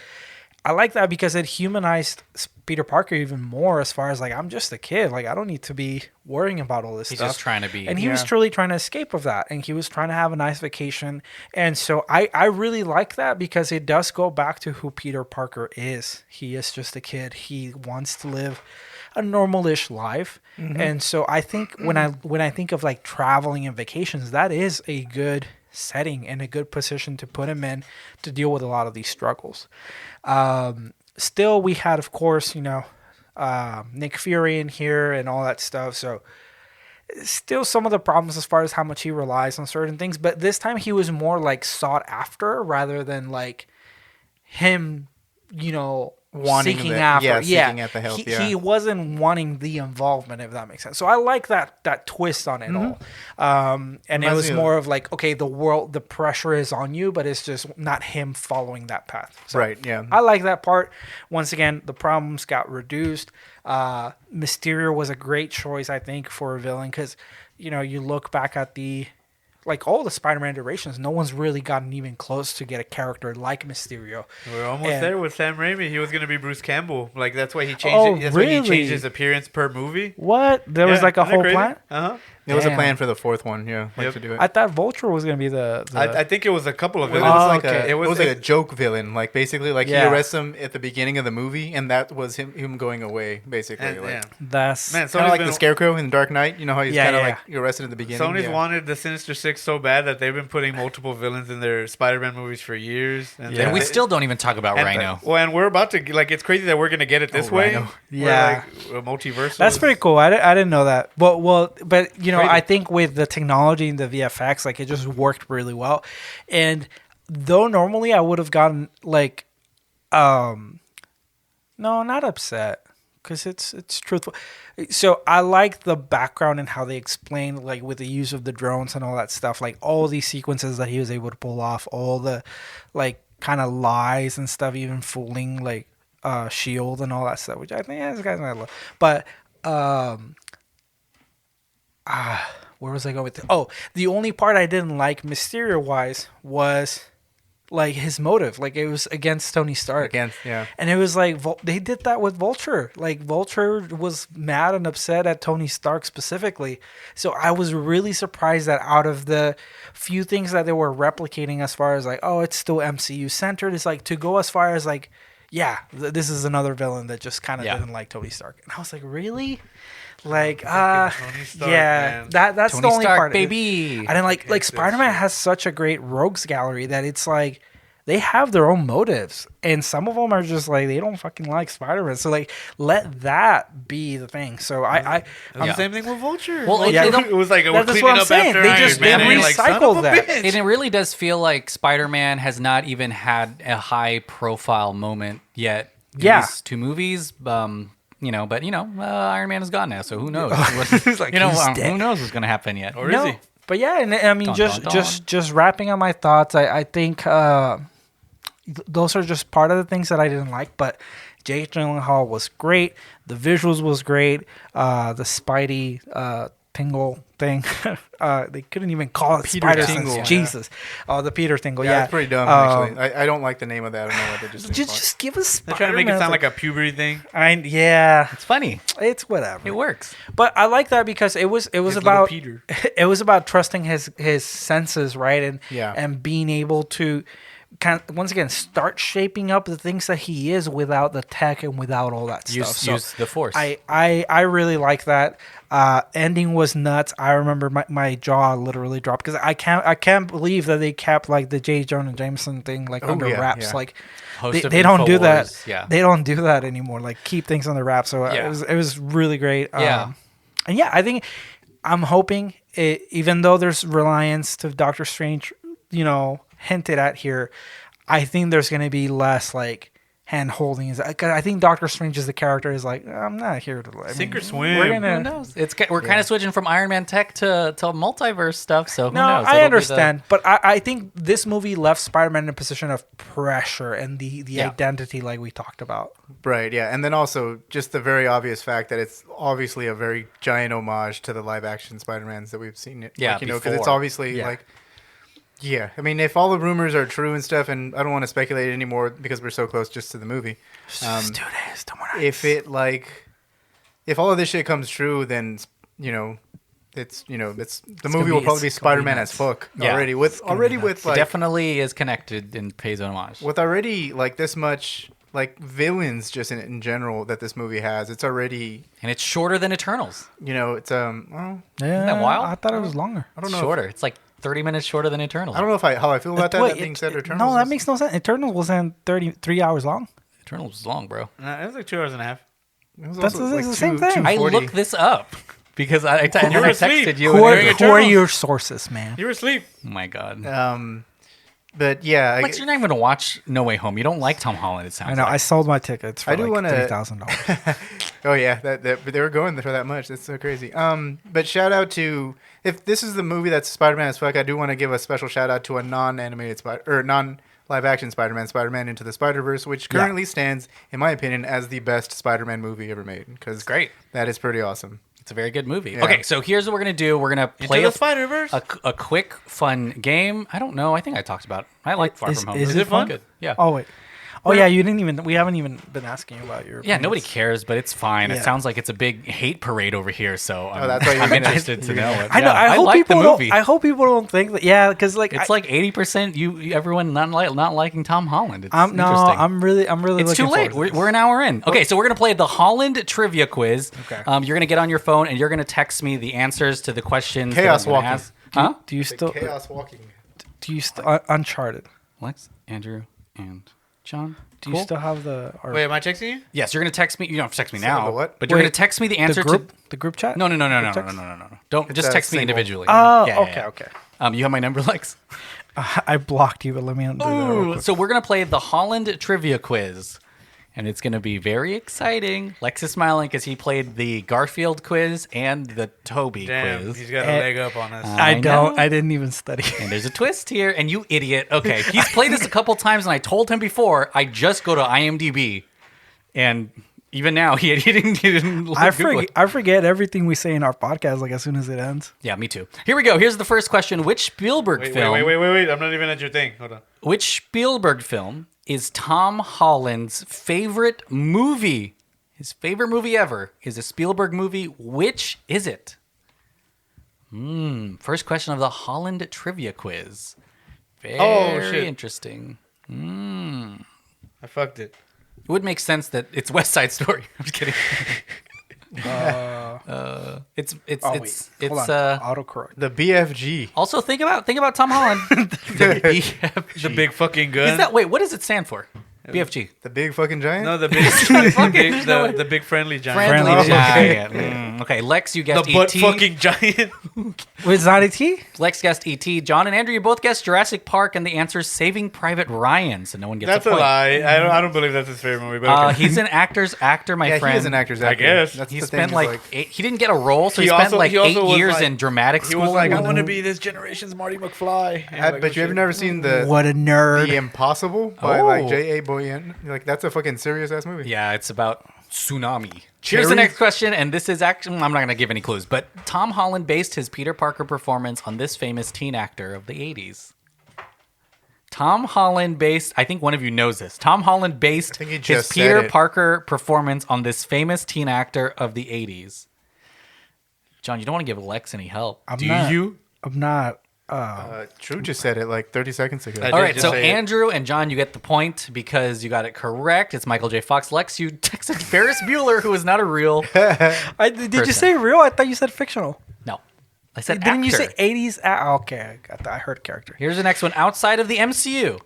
I like that because it humanized Peter Parker even more as far as like, I'm just a kid. Like, I don't need to be worrying about all this He's stuff. just trying to be. And he was truly trying to escape of that. And he was trying to have a nice vacation. And so I really like that because it does go back to who Peter Parker is. He is just a kid. He wants to live a normal-ish life. Mm-hmm. And so I think when I think of like traveling and vacations, that is a good setting and a good position to put him in to deal with a lot of these struggles. Still, we had, of course, Nick Fury in here and all that stuff. So still some of the problems as far as how much he relies on certain things. But this time he was more like sought after rather than like him, Wanting seeking the, after. seeking at the help. He wasn't wanting the involvement, if that makes sense. So I like that twist on it all. And it was more of like, okay, the pressure is on you, but it's just not him following that path. So Right, yeah. I like that part. Once again, the problems got reduced. Mysterio was a great choice, I think, for a villain because, you look back at all the Spider-Man iterations, no one's really gotten even close to get a character like Mysterio. We're almost there with Sam Raimi. He was going to be Bruce Campbell. Like, that's why he changed it. That's why he changed his appearance per movie. What? There was like a whole plan? Uh-huh. There was a plan for the fourth one, to do it. I thought Vulture was going to be the... I think it was a couple of It was villains. like it was like a joke villain. Like basically, like he arrests him at the beginning of the movie, and that was him going away. Basically, That's man, kind of like the Scarecrow in Dark Knight. You know how he's kind of like arrested at the beginning. Sony's wanted the Sinister Six so bad that they've been putting multiple villains in their Spider-Man movies for years. And we still don't even talk about Rhino. And we're about to it's crazy that we're going to get it this way. Rhino. Yeah, a multiverse. That's pretty cool. I didn't know that. But I think with the technology and the VFX, like it just worked really well. And though normally I would have gotten like, no, not upset because it's truthful. So I like the background and how they explain like with the use of the drones and all that stuff, like all these sequences that he was able to pull off, all the like kind of lies and stuff, even fooling like Shield and all that stuff, which I think this guy's not love. But where was I going with this? Oh, the only part I didn't like Mysterio wise was like his motive. Like it was against Tony Stark. Yeah. And it was like they did that with Vulture. Like Vulture was mad and upset at Tony Stark specifically. So I was really surprised that out of the few things that they were replicating as far as like, oh, it's still MCU centered, it's like to go as far as like, yeah, this is another villain that just kind of didn't like Tony Stark. And I was like, really? Like, Tony Stark, man. That's Tony the only Stark, part, baby. I didn't like Spider-Man has such a great rogues gallery that it's like they have their own motives, and some of them are just like they don't fucking like Spider-Man. So like, let that be the thing. So I'm the same thing with Vulture. Well, it was like we're that's cleaning what I'm up saying. after They Iron just Man. they And you're like, recycled son of a that. bitch. And it really does feel like Spider-Man has not even had a high-profile moment yet. In these 2 movies. Iron Man is gone now, so who knows? Like, who knows what's going to happen yet? Or is he? But yeah, and I mean, just wrapping up my thoughts. I think those are just part of the things that I didn't like. But Jake Gyllenhaal was great. The visuals was great. The Spidey tingle thing. They couldn't even call it Peter Spider Tingle, Sense. Jesus. Oh, the Peter tingle. Yeah, Yeah, it's pretty dumb. Actually, I don't like the name of that. I don't know what they just give us. They're trying to make it sound like a puberty thing. It's funny. It's whatever. It works. But I like that because it was His about little Peter. it was about trusting his senses, right? Yeah. And being able to kind of, once again, start shaping up the things that he is without the tech and without all that stuff. Use the Force. I really like that. Ending was nuts. I remember my jaw literally dropped because I can't believe that they kept like the J. Jonah Jameson thing like under wraps. Like they don't do that. Yeah. They don't do that anymore. Like keep things under wraps. So it was really great. Yeah. And yeah, I think I'm hoping even though there's reliance to Doctor Strange, hinted at here, I think there's going to be less like hand holding. I think Doctor Strange is the character is like, I'm not here to sink or swim. We're gonna. Who knows? We're kind of switching from Iron Man tech to multiverse stuff. So who No, knows? I understand, but I think this movie left Spider-Man in a position of pressure and the identity, like we talked about. Right, yeah. And then also just the very obvious fact that it's obviously a very giant homage to the live-action Spider-Mans that we've seen. Yeah, because it's obviously like... Yeah, I mean, if all the rumors are true and stuff, and I don't want to speculate anymore because we're so close just to the movie. 2 days, tomorrow. If all of this shit comes true, then it's the movie will probably be Spider-Man as fuck already with like definitely is connected and pays homage with already like this much like villains just in general that this movie has. It's already and it's shorter than Eternals. It's Isn't that wild? I thought it was longer. I don't know. Shorter. It's like 30 minutes shorter than Eternals. I don't know how I feel about that. That being said, Eternals. No, that makes no sense. Eternals wasn't 33 hours long. Eternals was long, bro. It was like 2 hours and a half. That's the same thing. I looked this up because I texted you. Who are your sources, man? You were asleep. Oh my god. But yeah, Lex, you're not even gonna watch No Way Home. You don't like Tom Holland. It sounds. I know. Like. I sold my tickets for $3,000. Oh yeah, they were going for that much. That's so crazy. But shout out to if this is the movie that's Spider-Man as fuck. I do want to give a special shout out to a non-animated non-live action Spider-Man Into the Spider-Verse, which currently stands, in my opinion, as the best Spider-Man movie ever made. Because great. That is pretty awesome. It's a very good movie. Yeah. Okay, so here's what we're gonna do. We're gonna play Into the Spider-Verse. a quick, fun game. I don't know. I think I talked about it. I like Far From Home. Is it fun? Good. Yeah. Oh wait. Oh yeah, we haven't even been asking you about your. Yeah, opinions. nobody cares, but it's fine. Yeah. It sounds like it's a big hate parade over here, so that's why I'm interested to know it. I know. Yeah, I hope like people the movie. don't. I hope people don't think that. Yeah, because like It's like 80% everyone not liking Tom Holland. It's no, interesting. I'm really. It's too looking late. forward to We're an hour in. Okay, so we're gonna play the Holland trivia quiz. Okay. You're gonna get on your phone and you're gonna text me the answers to the questions. Chaos that I'm gonna walking. ask. Huh? Do you still? Chaos walking. Do you still Uncharted? Lex, Andrew, and John. Do you still have the? Wait, am I texting you? Yes, you're gonna text me. You don't have to text me So now. the what? But you're Wait, gonna text me the answer the group chat? No. text? Don't just a text me single. individually. Oh, Yeah, okay, yeah. okay. You have my number, Lex. I blocked you, but let me undo that real Ooh, quick. so we're gonna play the Holland trivia quiz, and it's gonna be very exciting. Lex is smiling because he played the Garfield quiz and the Toby Damn, quiz. he's got a leg up on us. I don't. know. I didn't even study. And there's a twist here, and you idiot. Okay, he's played this a couple times, and I told him before, I just go to IMDb, and Even now, he didn't Google it. I forget everything we say in our podcast like as soon as it ends. Yeah, me too. Here we go. Here's the first question. Which Spielberg film? Wait. I'm not even at your thing. Hold on. Which Spielberg film is Tom Holland's favorite movie? His favorite movie ever is a Spielberg movie. Which is it? First question of the Holland trivia quiz. Very interesting. I fucked it. It would make sense that it's West Side Story. I'm just kidding. It's autocorrect. The BFG. Also think about Tom Holland. The BFG. The big fucking gun. What does it stand for? BFG. The big fucking giant? No, the big, the big friendly giant. Friendly giant. Okay, Lex, you guessed The butt E.T. fucking giant. Wait, it's not E.T.? Lex guessed E.T. John and Andrew, you both guessed Jurassic Park, and the answer is Saving Private Ryan. So no one gets That's a point. lie. I don't believe that's his favorite movie. But okay. He's an actor's actor, my friend. He is an actor's actor. I guess. That's He the spent thing, he didn't get a role, so he He spent also 8 was years like- in dramatic He school. was like, I want to be this generation's Marty McFly. but you have never seen the What a nerd. The Impossible by like J.A. Boyan. Like that's a fucking serious ass movie. Yeah, it's about tsunami. Here's the next question, and this is actually, I'm not going to give any clues, but Tom Holland based his Peter Parker performance on this famous teen actor of the 80s. Tom Holland based, I think one of you knows this. Tom Holland based think he his just Peter said it. Parker performance on this famous teen actor of the 80s. John, you don't want to give Lex any help. I'm do not, you? I'm not. True just said it like 30 seconds ago. I All did right, just so say it. Andrew and John, you get the point because you got it correct. It's Michael J. Fox. Lex, you texted Ferris Bueller, who is not a real. Did you person. say real? I thought you said fictional. No, I said Didn't you actor. say 80s? Okay, I heard character. Here's the next one. Outside of the MCU,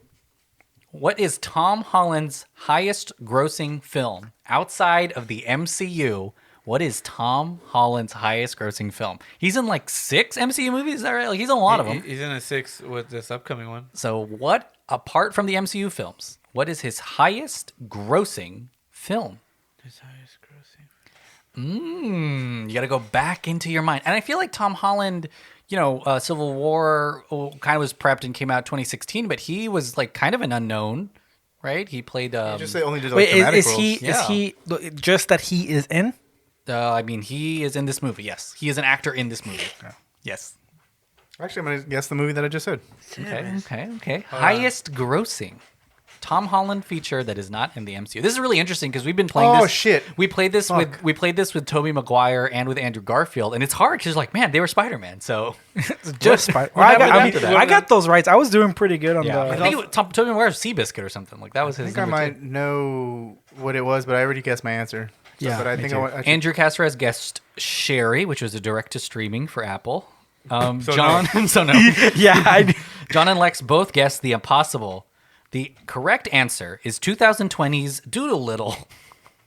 what is Tom Holland's highest grossing film? Outside of the MCU, what is Tom Holland's highest grossing film? He's in like 6 MCU movies, is that right? Like, he's in a lot of them. He's in a 6 with this upcoming one. So what, apart from the MCU films, what is his highest grossing film? His highest grossing. You got to go back into your mind. And I feel like Tom Holland, Civil War kind of was prepped and came out 2016, but he was like kind of an unknown, right? He played. Just say only did like Wait, dramatic is roles. he? Yeah. Is he just that he is in? I mean, he is in this movie. Yes, he is an actor in this movie. Yes. Actually, I'm gonna guess the movie that I just said. Okay. Highest grossing. Tom Holland feature that is not in the MCU. This is really interesting because we've been playing this. Oh shit! We played this with Tobey Maguire and with Andrew Garfield, and it's hard because like, man, they were Spider-Man. So Just Spider. what happened to that? I got those rights. I was doing pretty good on I the. think Tobey Maguire's Seabiscuit or something like that was I his. think I number might two. know what it was, but I already guessed my answer. Yeah, but I me think too. I should- Andrew Caceres guessed Sherry, which was a direct to streaming for Apple. So John, so no. Yeah, John and Lex both guessed The Impossible. The correct answer is 2020's Doolittle.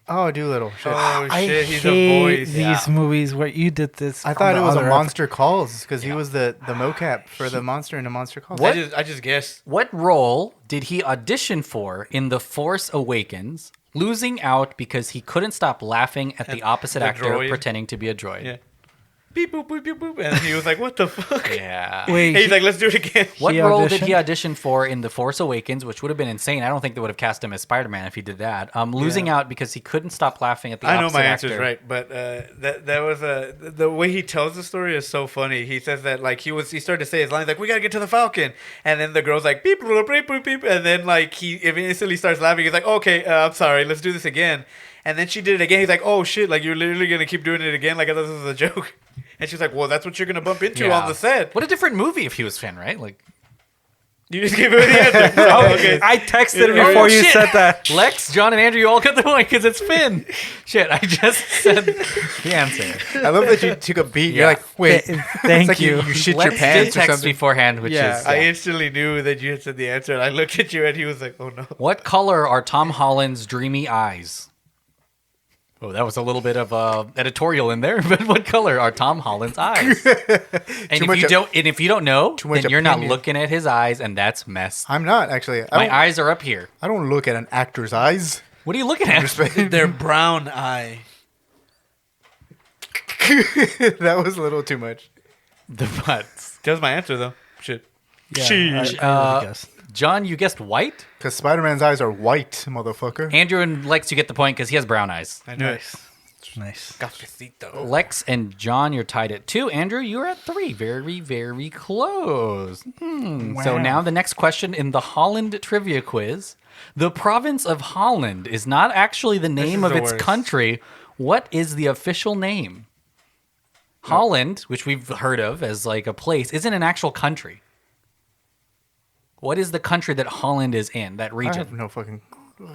Oh, Doolittle. Shit. Oh I shit, he's hate a voice. these movies where you did this. I on thought the it was a other Monster Calls because he was the mocap for the monster in a Monster Calls. I just guessed. What role did he audition for in The Force Awakens, losing out because he couldn't stop laughing at the opposite the actor droid? pretending to be a droid? Yeah. Beep boop boop boop boop, and he was like, "What the fuck?" Yeah. Wait, He's like, "Let's do it again." What He role did he auditioned? audition for in The Force Awakens, which would have been insane? I don't think they would have cast him as Spider-Man if he did that. Losing out because he couldn't stop laughing at the I know opposite my actor. answer's right, but that was the way he tells the story is so funny. He says that like he started to say his lines like, "We gotta get to the Falcon," and then the girl's like, "Beep boop beep boop beep," and then like he instantly starts laughing. He's like, "Okay, I'm sorry, let's do this again." And then she did it again. He's like, "Oh shit! Like you're literally gonna keep doing it again? Like I thought this was a joke." And she's like, "Well, that's what you're gonna bump into Yeah. on the set." What a different movie if he was Finn, right? Like, You just gave away the answer. Oh, okay. I texted Oh, before you shit. said that. Lex, John, and Andrew, you all got the point because it's Finn. Shit, I just said the answer. I love that you took a beat. Yeah. You're like, wait, Thank it's like you. you shit Lex your pants did or text something. beforehand, which Yeah. is I instantly knew that you had said the answer, and I looked at you, and he was like, "Oh no." what color are Tom Holland's dreamy eyes? Oh, that was a little bit of editorial in there, but what color are Tom Holland's eyes? And if you don't know, much then you're not opinion. looking at his eyes, and that's messed. I'm not actually. My eyes are up here. I don't look at an actor's eyes. What are you looking at? Their brown eye. That was a little too much. The butts. That was my answer, though. Shit. Yeah, I really guessed. John, you guessed white. Because Spider-Man's eyes are white, motherfucker. Andrew and Lex, you get the point because he has brown eyes. I knew it. Nice. Cafecito. Lex and John, you're tied at 2. Andrew, you're at 3. Very, very close. So Wow. now the next question in the Holland trivia quiz. The province of Holland is not actually the name is of the its worst. country. What is the official name? Holland, which we've heard of as like a place, isn't an actual country. What is the country that Holland is in, that I region? have no fucking...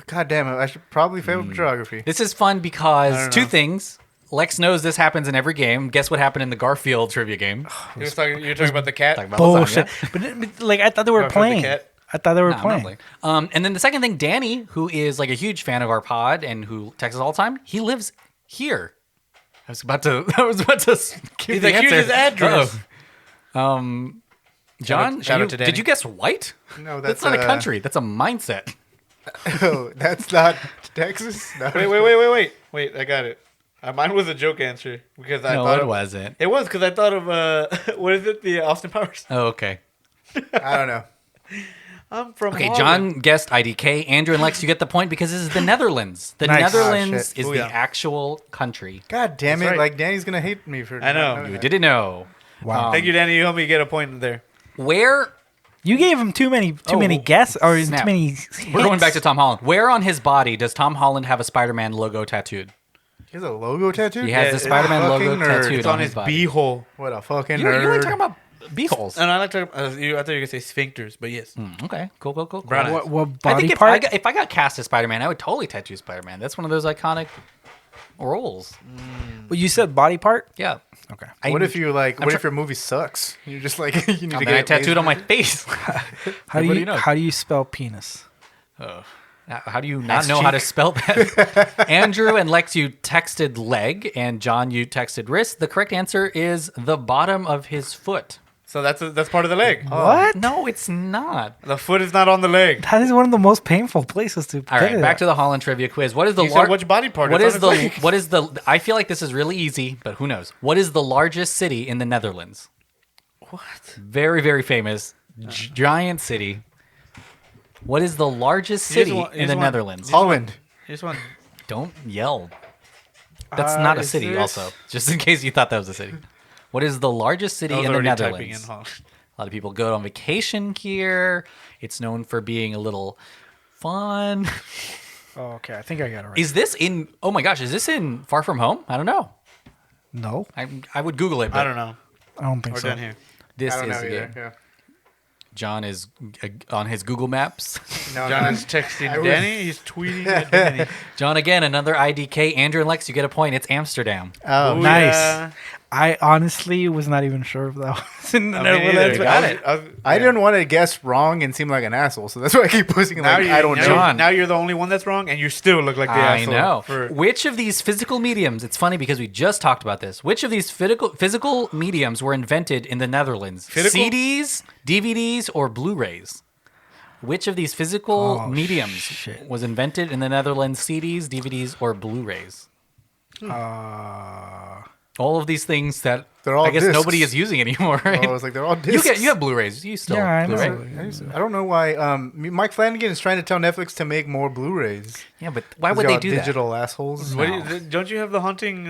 God damn it. I should probably fail geography. This is fun because don't two know. things. Lex knows this happens in every game. Guess what happened in the Garfield trivia game? You're talking about the cat? Talking about Bullshit. lasagna. But like I thought they were Garfield the playing. cat? I thought they were Nah, I'm not playing. playing. And then the second thing, Danny, who is like a huge fan of our pod and who texts us all the time, he lives here. I was about to give He's the like, here's answer. his address. John, shout out to Danny. did you guess white? No, That's not a country. That's a mindset. Oh, that's not Texas? No. Wait, I got it. Mine was a joke answer because I No, thought it wasn't. It was because I thought of what is it? The Austin Powers. Oh, okay. I don't know. I'm from. Okay, Holland. John guessed IDK. Andrew and Lex, you get the point because this is the Netherlands. The Nice. Netherlands Oh, is Oh, the yeah. actual country. God damn it. That's right. Like, Danny's going to hate me for... I know. not knowing You that. didn't know. Wow. Thank you, Danny. You helped me get a point there. Where You gave him too many Oh, guesses or snap. too many. We're going hints. back to Tom Holland. Where on his body does Tom Holland have a Spider-Man logo tattooed? He has a logo tattoo? He has Yeah, the it's Spider-Man fucking logo nerd. tattooed It's on his his body. beehole. What a fucking You nerd. like talking about beeholes. And I like to. I thought you were gonna say sphincters, but yes. Okay, cool. Brown eyes. What I body think if part? if I got cast as Spider-Man, I would totally tattoo Spider-Man. That's one of those iconic roles. Well, you said body part. Yeah. Okay. What if you like? I'm What try- if your movie sucks? You're just like you need to And get then I it tattooed on laser. my face. How do Everybody you knows. how do you spell penis? How do you not know how to spell that? Andrew and Lex, you texted leg, and John, you texted wrist. The correct answer is the bottom of his foot. So that's part of the leg. What? No, it's not. The foot is not on the leg. That is one of the most painful places to All get right, it back at. to the Holland trivia quiz. What is the You said which body part? What It's is on the his leg. what is the? I feel like this is really easy, but who knows? What is the largest city in the Netherlands? What? Very, very famous, giant city. What is the largest You just city want- you in just the want- Netherlands? Holland. Here's one. Don't yell. That's not a is city. this- Also, just in case you thought that was a city. What is the largest city I was in the already typing in Netherlands? Holland. A lot of people go on vacation here. It's known for being a little fun. Oh, okay, I think I got it right. Is this in? Oh my gosh, is this in Far From Home? I don't know. No, I would Google it. But I don't know. I don't think We're so. done here. This I don't is know the either. game. Yeah. John is on his Google Maps. No, John no. is texting I was- Danny. He's tweeting at Danny. John again, another IDK. Andrew and Lex, you get a point. It's Amsterdam. Oh, Ooh, nice. yeah. I honestly was not even sure if that was in the I mean, Netherlands. either. You got it. I didn't want to guess wrong and seem like an asshole, so that's why I keep pushing. Now Like, you, I don't now know. you- John. Now you're the only one that's wrong, and you still look like the I asshole. know. For, Which of these physical mediums? It's funny because we just talked about this. Which of these physical mediums were invented in the Netherlands? Physical? CDs, DVDs, or Blu-rays? Which of these physical Oh, mediums shit. was invented in the Netherlands? CDs, DVDs, or Blu-rays? All of these things that They're all I guess discs. nobody is using anymore. Right? I was like, they're all discs. You have Blu-rays. You still Yeah, I know. Blu-ray? I don't know why. Mike Flanagan is trying to tell Netflix to make more Blu-rays. Yeah, but why 'Cause would they're they all do that? digital assholes. what No. do you, don't you have the haunting?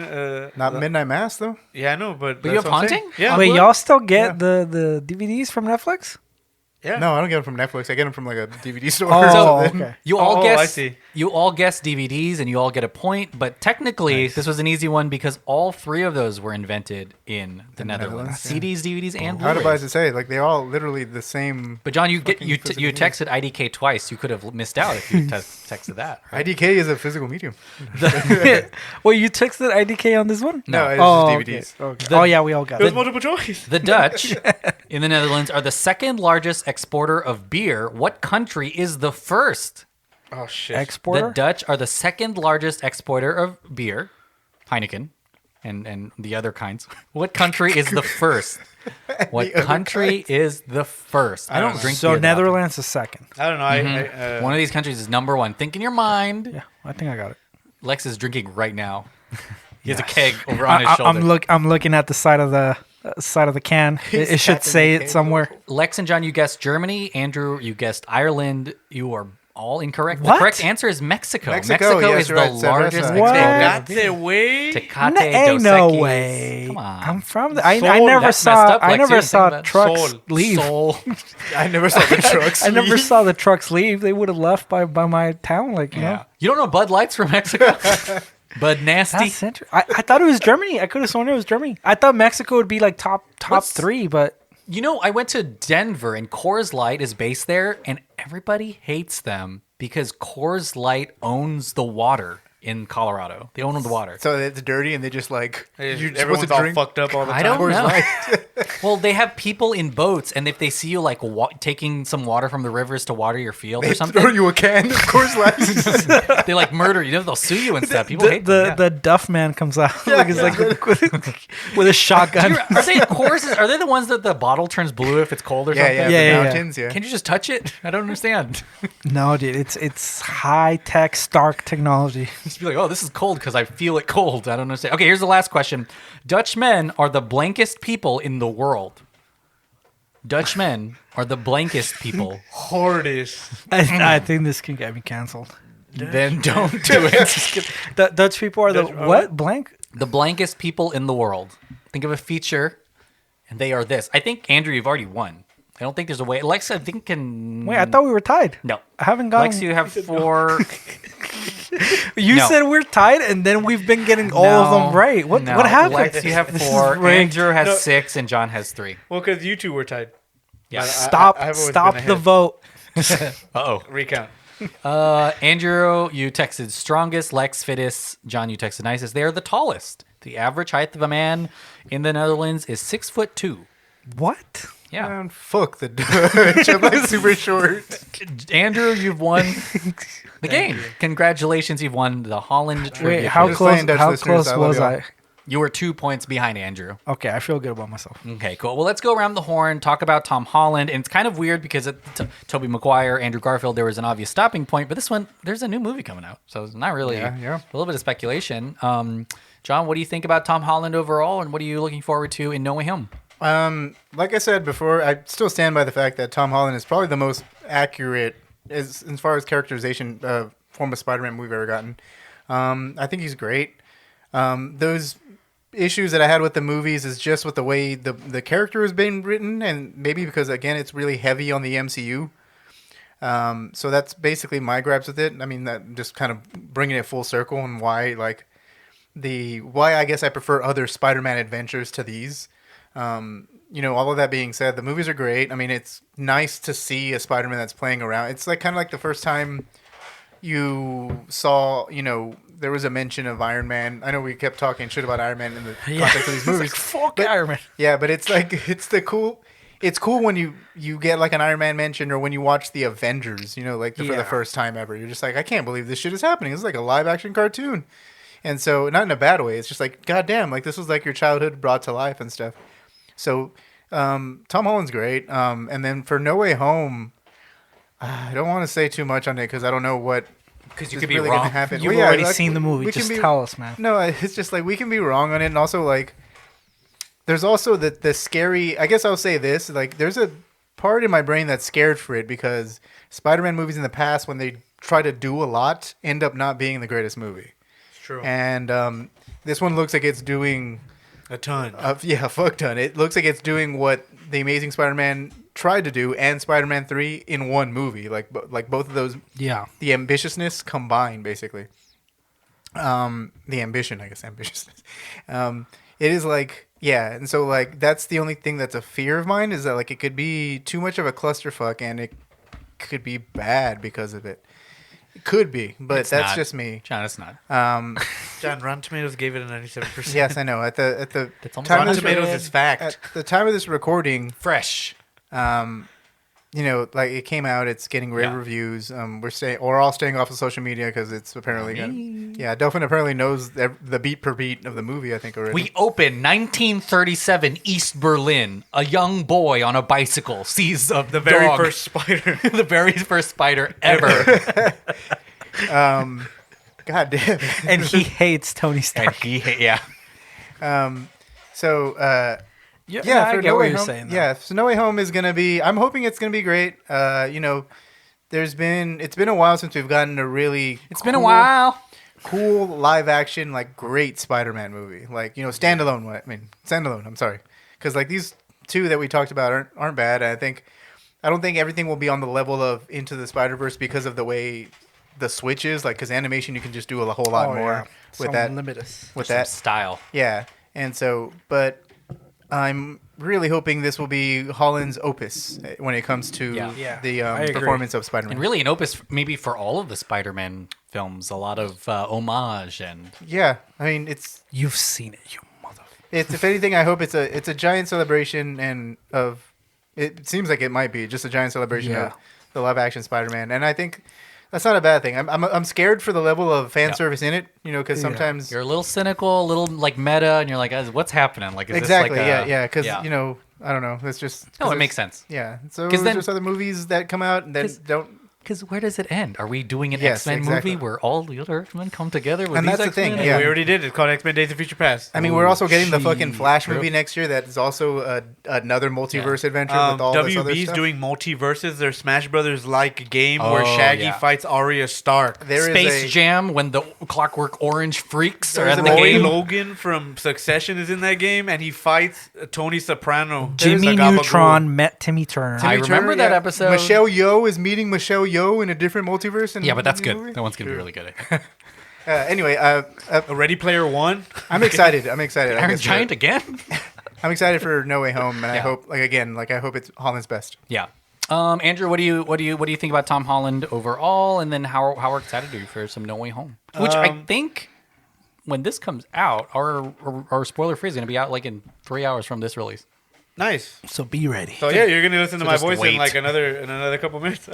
Not Midnight Mass though. Yeah, I know, but But you that's have what I'm saying. Haunting? Yeah. Wait, What? y'all still get the DVDs from Netflix? Yeah. No, I don't get them from Netflix. I get them from like a DVD store. Oh, or something. okay. You all Oh, guess I see. You all guess DVDs and you all get a point, but technically this was an easy one because all three of those were invented in the Netherlands. Netherlands, CDs, DVDs, and How Blu-rays. did I say? Like they're all literally the same. But John, you fucking physical you texted IDK twice. You could have missed out if you texted that. Right? IDK is a physical medium. Wait, you texted IDK on this one? No, it's Oh, just DVDs. okay. Oh yeah, we all got It was it. multiple choice. The Dutch in the Netherlands are the second largest exporter of beer. What country is the first? Oh shit. Exporter. The Dutch are the second largest exporter of beer, Heineken, and the other kinds. What country is the first? What other country is the first? I don't know. drink So beer that often. Netherlands is second. I don't know. One of these countries is number one. Think in your mind. Yeah, I think I got it. Lex is drinking right now. He has a keg over on his shoulder. I'm looking at the side of the side of the can. It should say it somewhere. Lex and John, you guessed Germany. Andrew, you guessed Ireland. You are all incorrect. What? The correct answer is Mexico. Mexico, yes, is the right, largest cerveza. exporter. Tecate way. Tecate Ain't Dos no Equis. way. Come on. I'm from the. I Sol, never that's saw. messed up, I Lex. never You didn't saw think about trucks Sol. leave. Soul. I never saw the trucks. I never saw the trucks leave. They would have left by my town. Like you know. You don't know Bud Light's from Mexico? Bud Nasty. That's interesting. I thought it was Germany. I could have sworn it was Germany. I thought Mexico would be like top What's- 3, but You know, I went to Denver and Coors Light is based there, and everybody hates them because Coors Light owns the water in Colorado. They own the water. So it's dirty, and they just like you're Everyone's supposed to all drink. fucked up all the I time. don't know. Light. Well, they have people in boats, and if they see you like taking some water from the rivers to water your field or They something, throw you a can of Coors Light. they like murder you. They'll sue you and stuff. People hate them. the Duff man comes out like it's like with a shotgun. Are they Coors? Are they the ones that the bottle turns blue if it's cold or Yeah, something? yeah, Yeah, the yeah. mountains, yeah. Can you just touch it? I don't understand. No, dude, it's high tech Stark technology. Just be like, oh, this is cold because I feel it cold. I don't understand. Okay, here's the last question. Dutch men are the blankest people in the world. Dutch men are the blankest people. Hardest. I think this can get me canceled. Then don't do it. The Dutch people are the what? Blank? The blankest people in the world. Think of a feature, and they are this. I think, Andrew, you've already won. I don't think there's a way. Lex, I think can... Wait, I thought we were tied. No. I haven't gotten. Lex, you have 4... You No. said we're tied, and then we've been getting all of them right. What happened? Lex, you have 4. Andrew has 6, and John has 3. Well, because you two were tied. Yeah. Stop! I've always Stop been the ahead. vote. Uh-oh. Recount. Andrew, you texted strongest. Lex, fittest. John, you texted nicest. They are the tallest. The average height of a man in the Netherlands is 6'2". What? Yeah. Man, fuck the Dutch. I'm like super short. Andrew, you've won the game. Congratulations, you've won the Holland trivia. Wait, how quiz. close? playing Dutch How listeners, close I love was y'all. I? You were 2 points behind Andrew. Okay, I feel good about myself. Okay, cool. Well, let's go around the horn, talk about Tom Holland. And it's kind of weird because Tobey Maguire, Andrew Garfield, there was an obvious stopping point. But this one, there's a new movie coming out. So it's not really Yeah. a little bit of speculation. John, what do you think about Tom Holland overall? And what are you looking forward to in No Way Home? Like I said before, I still stand by the fact that Tom Holland is probably the most accurate as far as characterization form of Spider-Man we've ever gotten. I think he's great. Those issues that I had with the movies is just with the way the character has been written, and maybe because again it's really heavy on the MCU. So that's basically my gripes with it. I mean, that just kind of bringing it full circle and why I guess I prefer other Spider-Man adventures to these. All of that being said, the movies are great. I mean, it's nice to see a Spider-Man that's playing around. It's like kind of like the first time you saw, there was a mention of Iron Man. I know we kept talking shit about Iron Man in the context of these movies. Fuck Iron Man. Yeah, but it's like it's cool when you get like an Iron Man mention or when you watch the Avengers, for the first time ever. You're just like, I can't believe this shit is happening. It's like a live action cartoon. And so not in a bad way. It's just like, goddamn, like this was like your childhood brought to life and stuff. So Tom Holland's great. And then for No Way Home, I don't want to say too much on it because I don't know what Because you is could be really wrong. gonna happen. You've Well, yeah, already like, seen the movie. we can Just be- tell us, man. No, it's just like we can be wrong on it, and also like there's also the scary. I guess I'll say this: like there's a part in my brain that's scared for it because Spider-Man movies in the past, when they try to do a lot, end up not being the greatest movie. It's true. And this one looks like it's doing A ton. a fuck ton. It looks like it's doing what the Amazing Spider-Man tried to do and Spider-Man 3 in one movie. Like both of those, Yeah. the ambitiousness combined, basically. The ambition, I guess, ambitiousness. It is like, yeah, and so like that's the only thing that's a fear of mine is that like it could be too much of a clusterfuck and it could be bad because of it. It could be, but It's that's not. just me. John, it's not. John, Rotten Tomatoes gave it a 97%. Yes, I know. At the That's almost time Rotten of this, Tomatoes is fact. at the time of this recording, Fresh. like it came out, it's getting rave Yeah. reviews. We're all staying off of social media because it's apparently Delphin apparently knows the beat per beat of the movie. I think already. We open 1937 East Berlin. A young boy on a bicycle sees The very first spider. the very first spider ever. God damn. And he hates Tony and Stark. he, yeah. So Yeah, Yeah, I for get No what Way you're Home. saying. Yeah, so No Way Home is gonna be. I'm hoping it's gonna be great. It's been a while since we've gotten a really. It's been a while. Cool live action, like great Spider-Man movie, like standalone. Standalone. I'm sorry, because like these two that we talked about aren't bad. I don't think everything will be on the level of Into the Spider-Verse because of the way the switch is. Like, because animation you can just do a whole lot more with that. Limitless. With There's that some style. yeah, and so, but I'm really hoping this will be Holland's opus when it comes to Yeah. the I agree. performance of Spider-Man. And really an opus maybe for all of the Spider-Man films. A lot of homage and... Yeah, I mean You've seen it, you mother. it's if anything, I hope it's a giant celebration and of. It seems like it might be just a giant celebration of the live action Spider-Man, and I think that's not a bad thing. I'm scared for the level of fan service in it, because sometimes You're a little cynical, a little like meta, and you're like, what's happening? Like, is exactly, this like because I don't know, it's just No, it makes sense. Yeah, so 'Cause there's then- just other movies that come out and that don't. Because where does it end? Are we doing an Yes, X-Men exactly. movie where all the other X-Men come together with And these that's the thing, X-Men? yeah. We already did. It's called X-Men: Days of Future Past. I mean, we're also getting the fucking Gee, Flash true. movie next year. That is also other multiverse adventure with all this other WB's stuff. doing multiverses. Their Smash Brothers like game where Shaggy fights Arya Stark. There is Space Jam when the Clockwork Orange freaks are There's at a the Roy game. Logan from Succession is in that game, and he fights Tony Soprano. Jimmy There's a Neutron met Timmy Turner. I remember that episode. Michelle Yeoh is meeting Michelle Yeoh in a different multiverse. Yeah, but that's the good. movie. That one's going to be really good. Anyway, A Ready Player One. I'm excited. I Iron guess, Giant again? I'm excited for No Way Home, and I Yeah. hope, I hope it's Holland's best. Yeah. Andrew, what do you think about Tom Holland overall, and then how excited are you for some No Way Home? Which I think when this comes out, our spoiler free is going to be out like in 3 hours from this release. Nice. So be ready. So yeah, you're gonna listen to So my just voice wait. in like another couple minutes.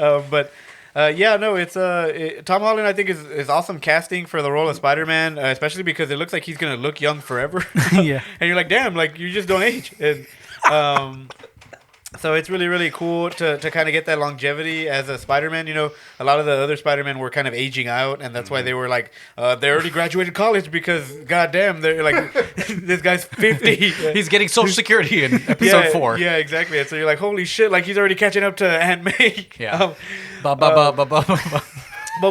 It's Tom Holland. I think is awesome casting for the role of Spider-Man, especially because it looks like he's gonna look young forever. Yeah. And you're like, damn, like you just don't age. And so it's really, really cool to kind of get that longevity as a Spider-Man. A lot of the other Spider-Men were kind of aging out, and that's why they were like, they already graduated college because, goddamn, they're like, this guy's 50. He's getting Social Security in episode 4. Yeah, exactly. And so you're like, holy shit, like he's already catching up to Aunt May. Yeah. Ba ba ba ba ba ba. Why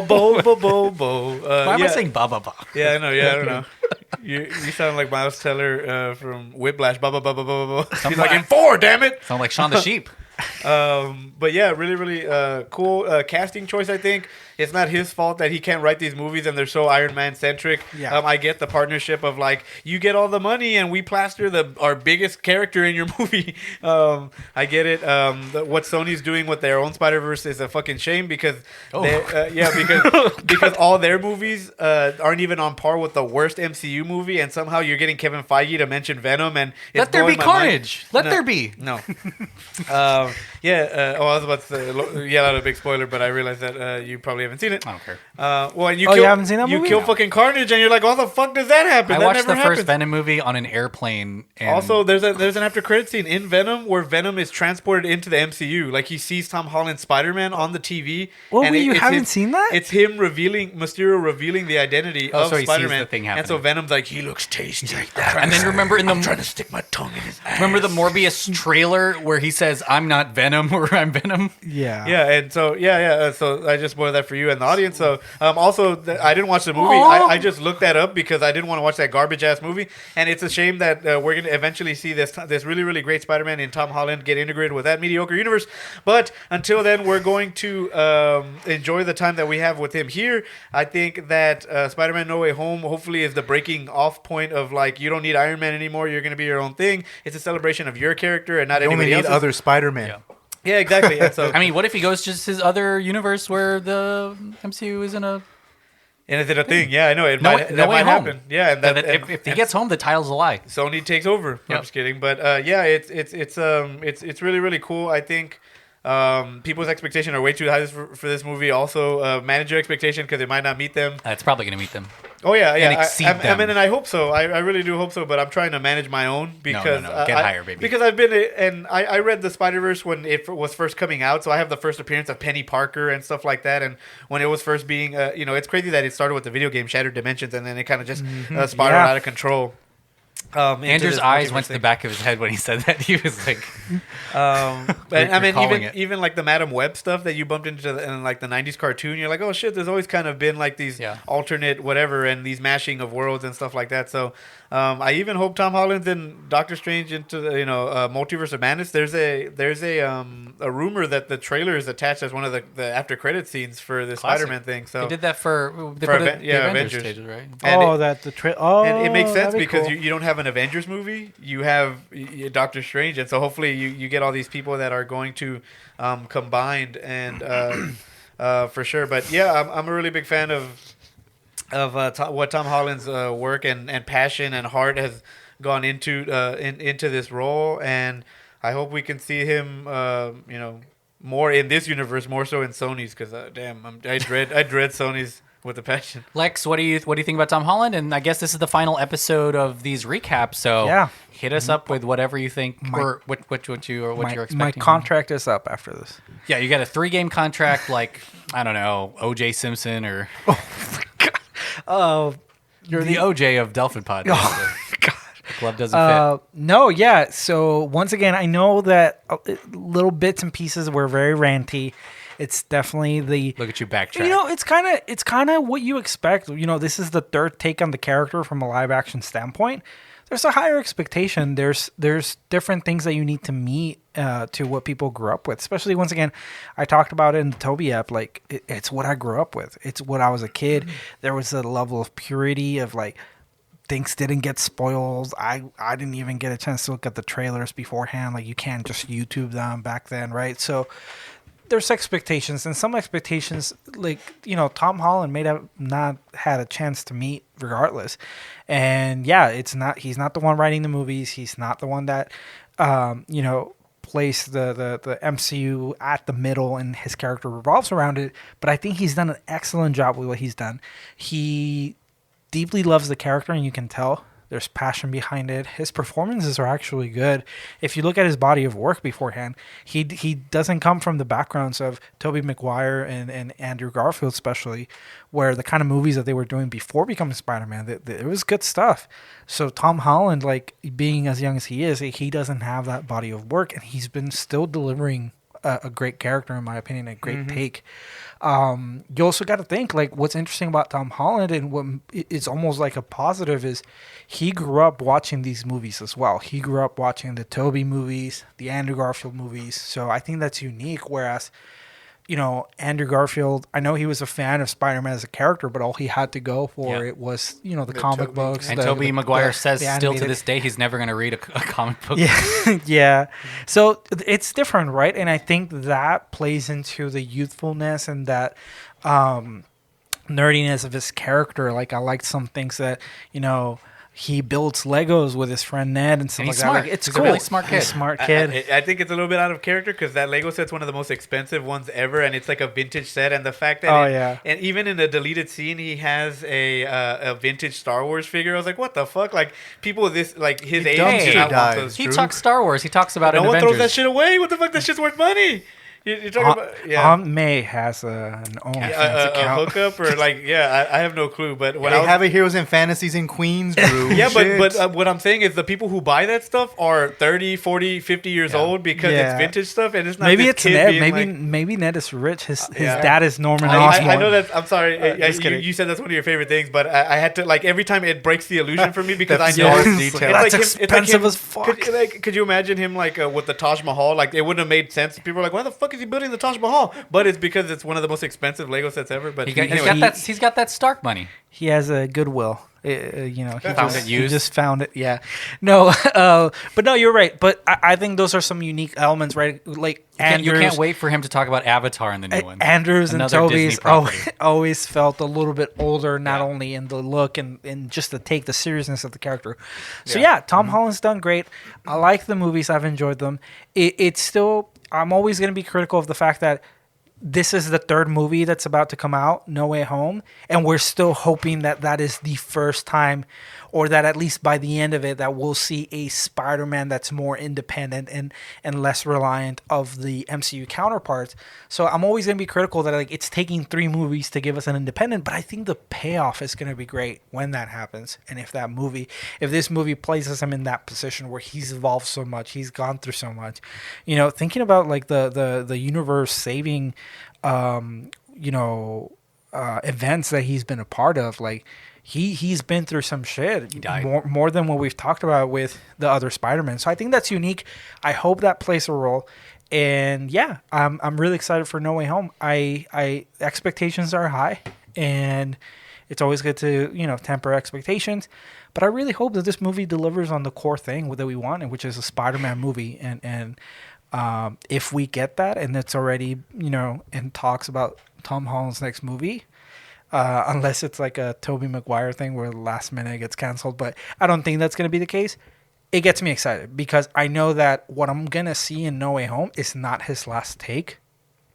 am I saying ba ba ba? Yeah, I know. Yeah, I don't know. You sound like Miles Teller from Whiplash. Ba ba ba ba ba ba. He's like, in 4, damn it. Sound like Shaun the Sheep. But yeah, really, really cool casting choice. I think it's not his fault that he can't write these movies and they're so Iron Man centric. Yeah. I get the partnership of like you get all the money and we plaster our biggest character in your movie. I get it. What Sony's doing with their own Spider-Verse is a fucking shame because because all their movies aren't even on par with the worst MCU movie, and somehow you're getting Kevin Feige to mention Venom and it's Let there be blowing my mind. carnage. Let there be. No. I was about to yell out a big spoiler, but I realized that you probably haven't seen it. I don't care. And you Oh, you haven't seen that You movie? kill No. fucking Carnage, and you're like, "How the fuck does that happen?" I That watched never the happens. first Venom movie on an airplane. And Also, there's an after credit scene in Venom where Venom is transported into the MCU. Like he sees Tom Holland's Spider-Man on the TV. What, and you it's haven't him- seen that? It's him Mysterio revealing the identity of so he sees Spider-Man. the thing and so happening. Venom's like, he looks tasty like that. And then remember in the trying to stick my tongue in his ass. remember the Morbius trailer where he says, "I'm not Venom" or "I'm Venom." Yeah. Yeah, and so so I just spoiled that for you and the audience. So I didn't watch the movie. Aw. I just looked that up because I didn't want to watch that garbage ass movie. And it's a shame that we're gonna eventually see this really, really great Spider-Man in Tom Holland get integrated with that mediocre universe. But until then, we're going to enjoy the time that we have with him here. I think that Spider-Man No Way Home hopefully is the breaking off point of like you don't need Iron Man anymore. You're gonna be your own thing. It's a celebration of your character and not You only anybody need else's. other Spider-Man. Yeah. Yeah, exactly. And so I mean, what if he goes just his other universe where the MCU isn't a and is it a thing? Yeah, I know it No might, Way- that No Way might Home. happen. Yeah, and that that, if he gets home, the title's a lie. Sony takes over. I'm Yep. just kidding, but it's really, really cool. I think people's expectations are way too high for this movie. Also, manage your expectation because it might not meet them. It's probably going to meet them. Oh yeah, yeah. And exceed I them. mean, and I hope so. I really do hope so. But I'm trying to manage my own because no. Get higher, baby. Because I've been and I read the Spider-Verse when it was first coming out, so I have the first appearance of Penny Parker and stuff like that. And when it was first being, it's crazy that it started with the video game Shattered Dimensions, and then it kind of just spiraled Yeah. out of control. Andrew's eyes went to the back of his head when he said that. He was like, but I mean, even like the Madam Web stuff that you bumped into in like the '90s cartoon, you're like, oh shit, there's always kind of been like these alternate whatever and these mashing of worlds and stuff like that. So I even hope Tom Holland's in Doctor Strange into the Multiverse of Madness. There's a rumor that the trailer is attached as one of the after credit scenes for the Spider-Man thing. So they did that for the Avengers stages, right? And it makes sense because you don't have an Avengers movie, you have Doctor Strange, and so hopefully you get all these people that are going to combined and for sure. But yeah, I'm a really big fan of what Tom Holland's work and passion and heart has gone into this role, and I hope we can see him more in this universe, more so in Sony's, because I dread Sony's with a passion. Lex, what do you think about Tom Holland? And I guess this is the final episode of these recaps. So hit us up with whatever you think or what you're expecting. My contract is up after this. Yeah, you got a 3-game contract, like I don't know, O.J. Simpson or. Oh my god! You're the O.J. of Delphin Pod. Oh god! The glove doesn't fit. No, yeah. So once again, I know that little bits and pieces were very ranty. It's definitely look at you backtrack. It's kind of what you expect. This is the third take on the character from a live action standpoint. There's a higher expectation. There's different things that you need to meet to what people grew up with. Especially once again, I talked about it in the Toby app. Like it's what I grew up with. It's what I was a kid. Mm-hmm. There was a level of purity of like things didn't get spoiled. I didn't even get a chance to look at the trailers beforehand. Like you can't just YouTube them back then, right? So. There's expectations, and some expectations, like, Tom Holland may have not had a chance to meet regardless. And yeah, he's not the one writing the movies. He's not the one that, placed the MCU at the middle and his character revolves around it. But I think he's done an excellent job with what he's done. He deeply loves the character, and you can tell. There's passion behind it. His performances are actually good. If you look at his body of work beforehand, he doesn't come from the backgrounds of Tobey Maguire and Andrew Garfield, especially, where the kind of movies that they were doing before becoming Spider-Man, it was good stuff. So Tom Holland, like being as young as he is, he doesn't have that body of work, and he's been still delivering a great character, in my opinion, a great take. You also got to think, like, what's interesting about Tom Holland and what is almost like a positive is he grew up watching these movies as well. He grew up watching the Tobey movies, the Andrew Garfield movies. So I think that's unique. Whereas, Andrew Garfield, I know he was a fan of Spider-Man as a character, but all he had to go for it was, the comic books. And Tobey Maguire says still to this day he's never going to read a comic book. Yeah, yeah. So it's different, right? And I think that plays into the youthfulness and that nerdiness of his character. Like, I liked some things that, he builds Legos with his friend Ned and stuff like smart. that. Like, it's he's cool. A really smart kid. He's a smart kid. I think it's a little bit out of character because that Lego set's one of the most expensive ones ever, and it's like a vintage set. And the fact that and even in the deleted scene, he has a vintage Star Wars figure. I was like, what the fuck? Like people his age do not want those. He talks Star Wars. He talks about it. No one Avengers. throws that shit away. What the fuck? That shit's worth money. You're talking about Aunt May has an OnlyFans account. A hookup or like I have no clue. But when I have a Heroes and Fantasies in Queens group. but what I'm saying is the people who buy that stuff are 30, 40, 50 years old because it's vintage stuff and it's not. Maybe it's Ned. Maybe Ned is rich. His dad is Norman Osborn. I know that. I'm sorry. You said that's one of your favorite things, but I had to like every time it breaks the illusion for me because I know that's expensive as fuck. Could you imagine him like with the Taj Mahal? Like it wouldn't have made sense. People are like, why the fuck is he building the Taj Mahal? But it's because it's one of the most expensive Lego sets ever. But he's got that Stark money. He has a Goodwill. He just found it. Yeah, no, but no, you're right. But I think those are some unique elements, right? Like you can't wait for him to talk about Avatar in the new one. Andrews and Tobey's always felt a little bit older, not only in the look and just to take the seriousness of the character. So Tom Holland's done great. I like the movies. I've enjoyed them. It's still. I'm always going to be critical of the fact that this is the third movie that's about to come out, No Way Home, and we're still hoping that that is the first time, or that at least by the end of it, that we'll see a Spider-Man that's more independent and less reliant of the MCU counterparts. So I'm always going to be critical that like it's taking 3 movies to give us an independent, but I think the payoff is going to be great when that happens. And if this movie places him in that position where he's evolved so much, he's gone through so much, thinking about like the universe saving events that he's been a part of, like he's been through some shit. He died. More than what we've talked about with the other Spider-Man. So I think that's unique. I hope that plays a role. And yeah, I'm really excited for No Way Home. I expectations are high, and it's always good to temper expectations. But I really hope that this movie delivers on the core thing that we want, which is a Spider-Man movie. And if we get that, and it's already in talks about Tom Holland's next movie, unless it's like a Tobey Maguire thing where last minute it gets canceled, but I don't think that's going to be the case. It gets me excited because I know that what I'm going to see in No Way Home is not his last take.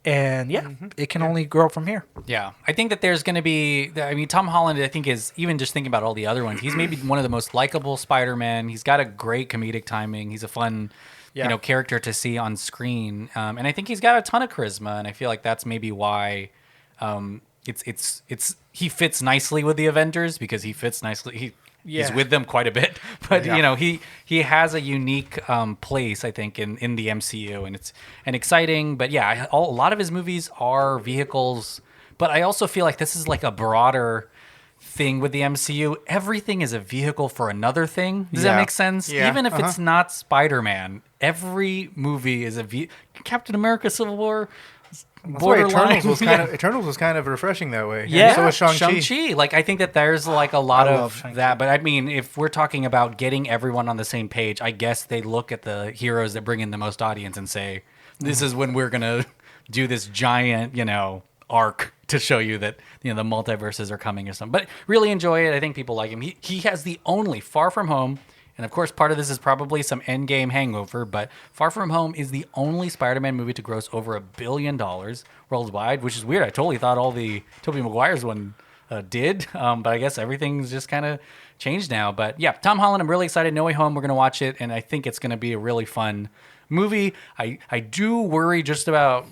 And it can only grow from here. Yeah, I think that there's going to be. I mean, Tom Holland, I think, is even just thinking about all the other ones. He's maybe one of the most likable Spider-Man. He's got a great comedic timing. He's a fun, character to see on screen, and I think he's got a ton of charisma. And I feel like that's maybe why he fits nicely with the Avengers because he fits nicely. He's with them quite a bit, but he has a unique place, I think, in the MCU, and it's exciting. But yeah, a lot of his movies are vehicles, but I also feel like this is like a broader thing with the MCU. Everything is a vehicle for another thing. Does that make sense? Yeah. Even if it's not Spider-Man, every movie is Captain America: Civil War. That's why Eternals was kind of refreshing that way. Yeah, so was Shang-Chi. Like, I think that there's like a lot of that. But I mean, if we're talking about getting everyone on the same page, I guess they look at the heroes that bring in the most audience and say, this is when we're going to do this giant, arc to show you that, the multiverses are coming or something. But really enjoy it. I think people like him. He has the only Far From Home. And of course, part of this is probably some Endgame hangover, but Far From Home is the only Spider-Man movie to gross over $1 billion worldwide, which is weird. I totally thought all the Tobey Maguire's one did, but I guess everything's just kind of changed now. But yeah, Tom Holland, I'm really excited. No Way Home, we're going to watch it, and I think it's going to be a really fun movie. I do worry just about...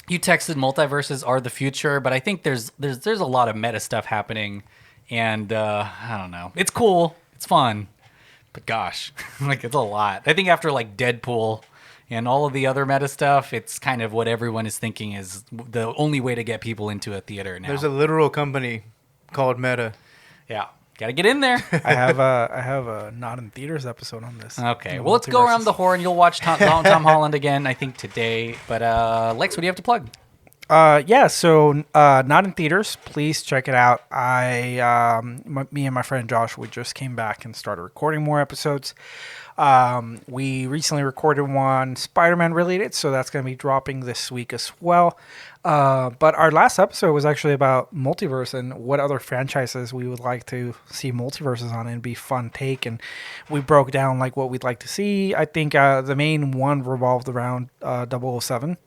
You texted multiverses are the future, but I think there's a lot of meta stuff happening, and I don't know. It's cool. It's fun. But gosh, like it's a lot. I think after like Deadpool and all of the other meta stuff, it's kind of what everyone is thinking is the only way to get people into a theater now. There's a literal company called Meta. Yeah, got to get in there. I have a Not in Theaters episode on this. Okay, well, let's go around the horn. You'll watch Tom Holland again, I think, today. But Lex, what do you have to plug? So Not in Theaters, please check it out. Me and my friend Josh, we just came back and started recording more episodes. We recently recorded one Spider-Man related, so that's going to be dropping this week as well. But our last episode was actually about multiverse and what other franchises we would like to see multiverses on. It'd be a fun take, and we broke down like what we'd like to see. I think the main one revolved around 007.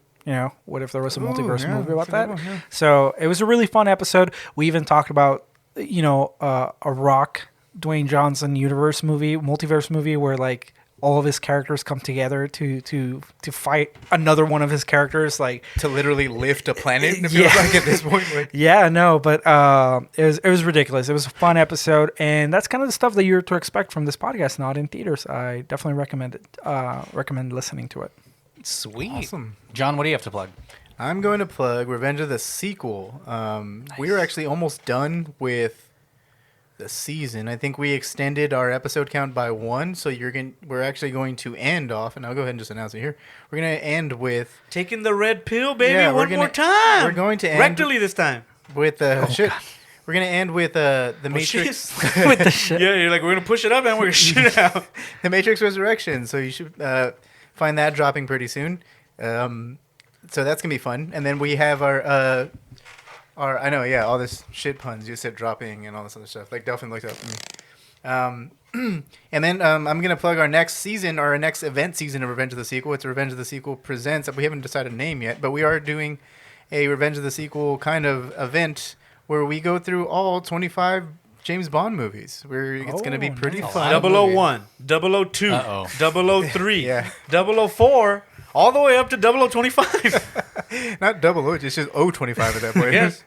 What if there was a multiverse movie about that? Yeah. So it was a really fun episode. We even talked about, a Rock, Dwayne Johnson multiverse movie where like all of his characters come together to fight another one of his characters, like to literally lift a planet. It feels like at this point. Like. Yeah, no, but it was ridiculous. It was a fun episode, and that's kind of the stuff that you're to expect from this podcast. Not in theaters. I definitely recommend listening to it. Sweet. Awesome. John, what do you have to plug? I'm going to plug Revenge of the Sequel. Nice. We were actually almost done with the season. I think we extended our episode count by 1, so we're actually going to end off, and I'll go ahead and just announce it here. We're going to end with... Taking the red pill, baby, one more time. We're going to end... Rectally this time. With shit. God. We're going to end with the Matrix... with the shit. Yeah, you're like, we're going to push it up and we're going to shoot it out. The Matrix Resurrection, so you should... find that dropping pretty soon. So that's going to be fun. And then we have our I know, yeah, all this shit puns. You said dropping and all this other stuff. Like, Delphin looked up at me. And then I'm going to plug our next season, or our next event season of Revenge of the Sequel. It's Revenge of the Sequel Presents. We haven't decided a name yet, but we are doing a Revenge of the Sequel kind of event where we go through all 25 James Bond movies. Where it's going to be pretty fun. 001, 002, Uh-oh. 003, Yeah. 004, all the way up to 0025. Not 00, it's just 025 at that point. Yes.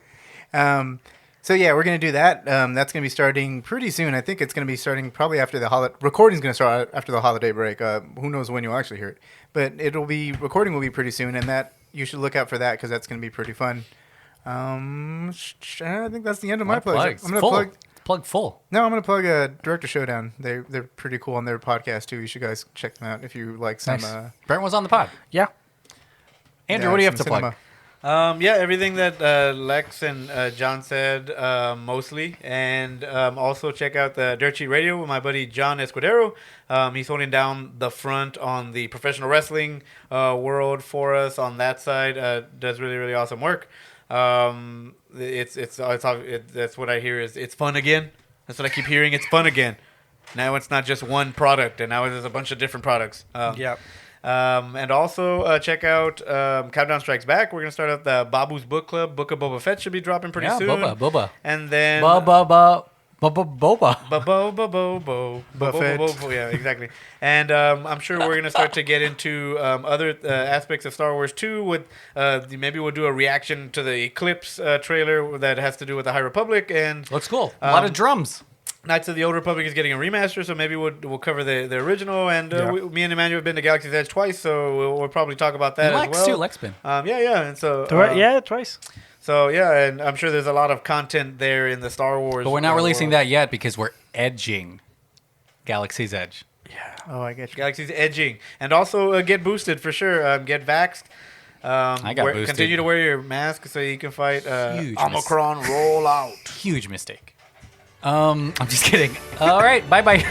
So yeah, we're going to do that. That's going to be starting pretty soon. I think it's going to be starting probably after the holiday. Recording's going to start after the holiday break. Who knows when you'll actually hear it. But recording will be pretty soon, and that you should look out for that because that's going to be pretty fun. I think that's the end of my plugs. I'm going to plug full. No, I'm going to plug Director Showdown. They're pretty cool on their podcast too. You should guys check them out if you like some. Nice. Brent was on the pod. Yeah. Andrew, what do you have to cinema. plug? Everything that Lex and John said mostly, and also check out the Dirt Sheet Radio with my buddy John Escudero. He's holding down the front on the professional wrestling world for us on that side. Does really, really awesome work. That's what I hear is it's fun again. That's what I keep hearing. It's fun again. Now it's not just one product, and now there's a bunch of different products. Yep. And also check out Countdown Strikes Back. We're going to start up the Babu's Book Club. Book of Boba Fett should be dropping pretty soon. Boba. And then... Boba. Yeah, exactly. And I'm sure we're going to start to get into other aspects of Star Wars too. With maybe we'll do a reaction to the Eclipse trailer that has to do with the High Republic. And looks cool. A lot of drums. Knights of the Old Republic is getting a remaster, so maybe we'll cover the original. And me and Emmanuel have been to Galaxy's Edge twice, so we'll probably talk about that as well. Lex been. And so Twice. So and I'm sure there's a lot of content there in the Star Wars. But we're not releasing that yet because we're edging Galaxy's Edge. Yeah. Oh, I get you. Galaxy's edging, and also get boosted for sure. Get vaxxed. I got boosted. Continue to wear your mask so you can fight Omicron rollout. Huge mistake. I'm just kidding. All right. Bye-bye.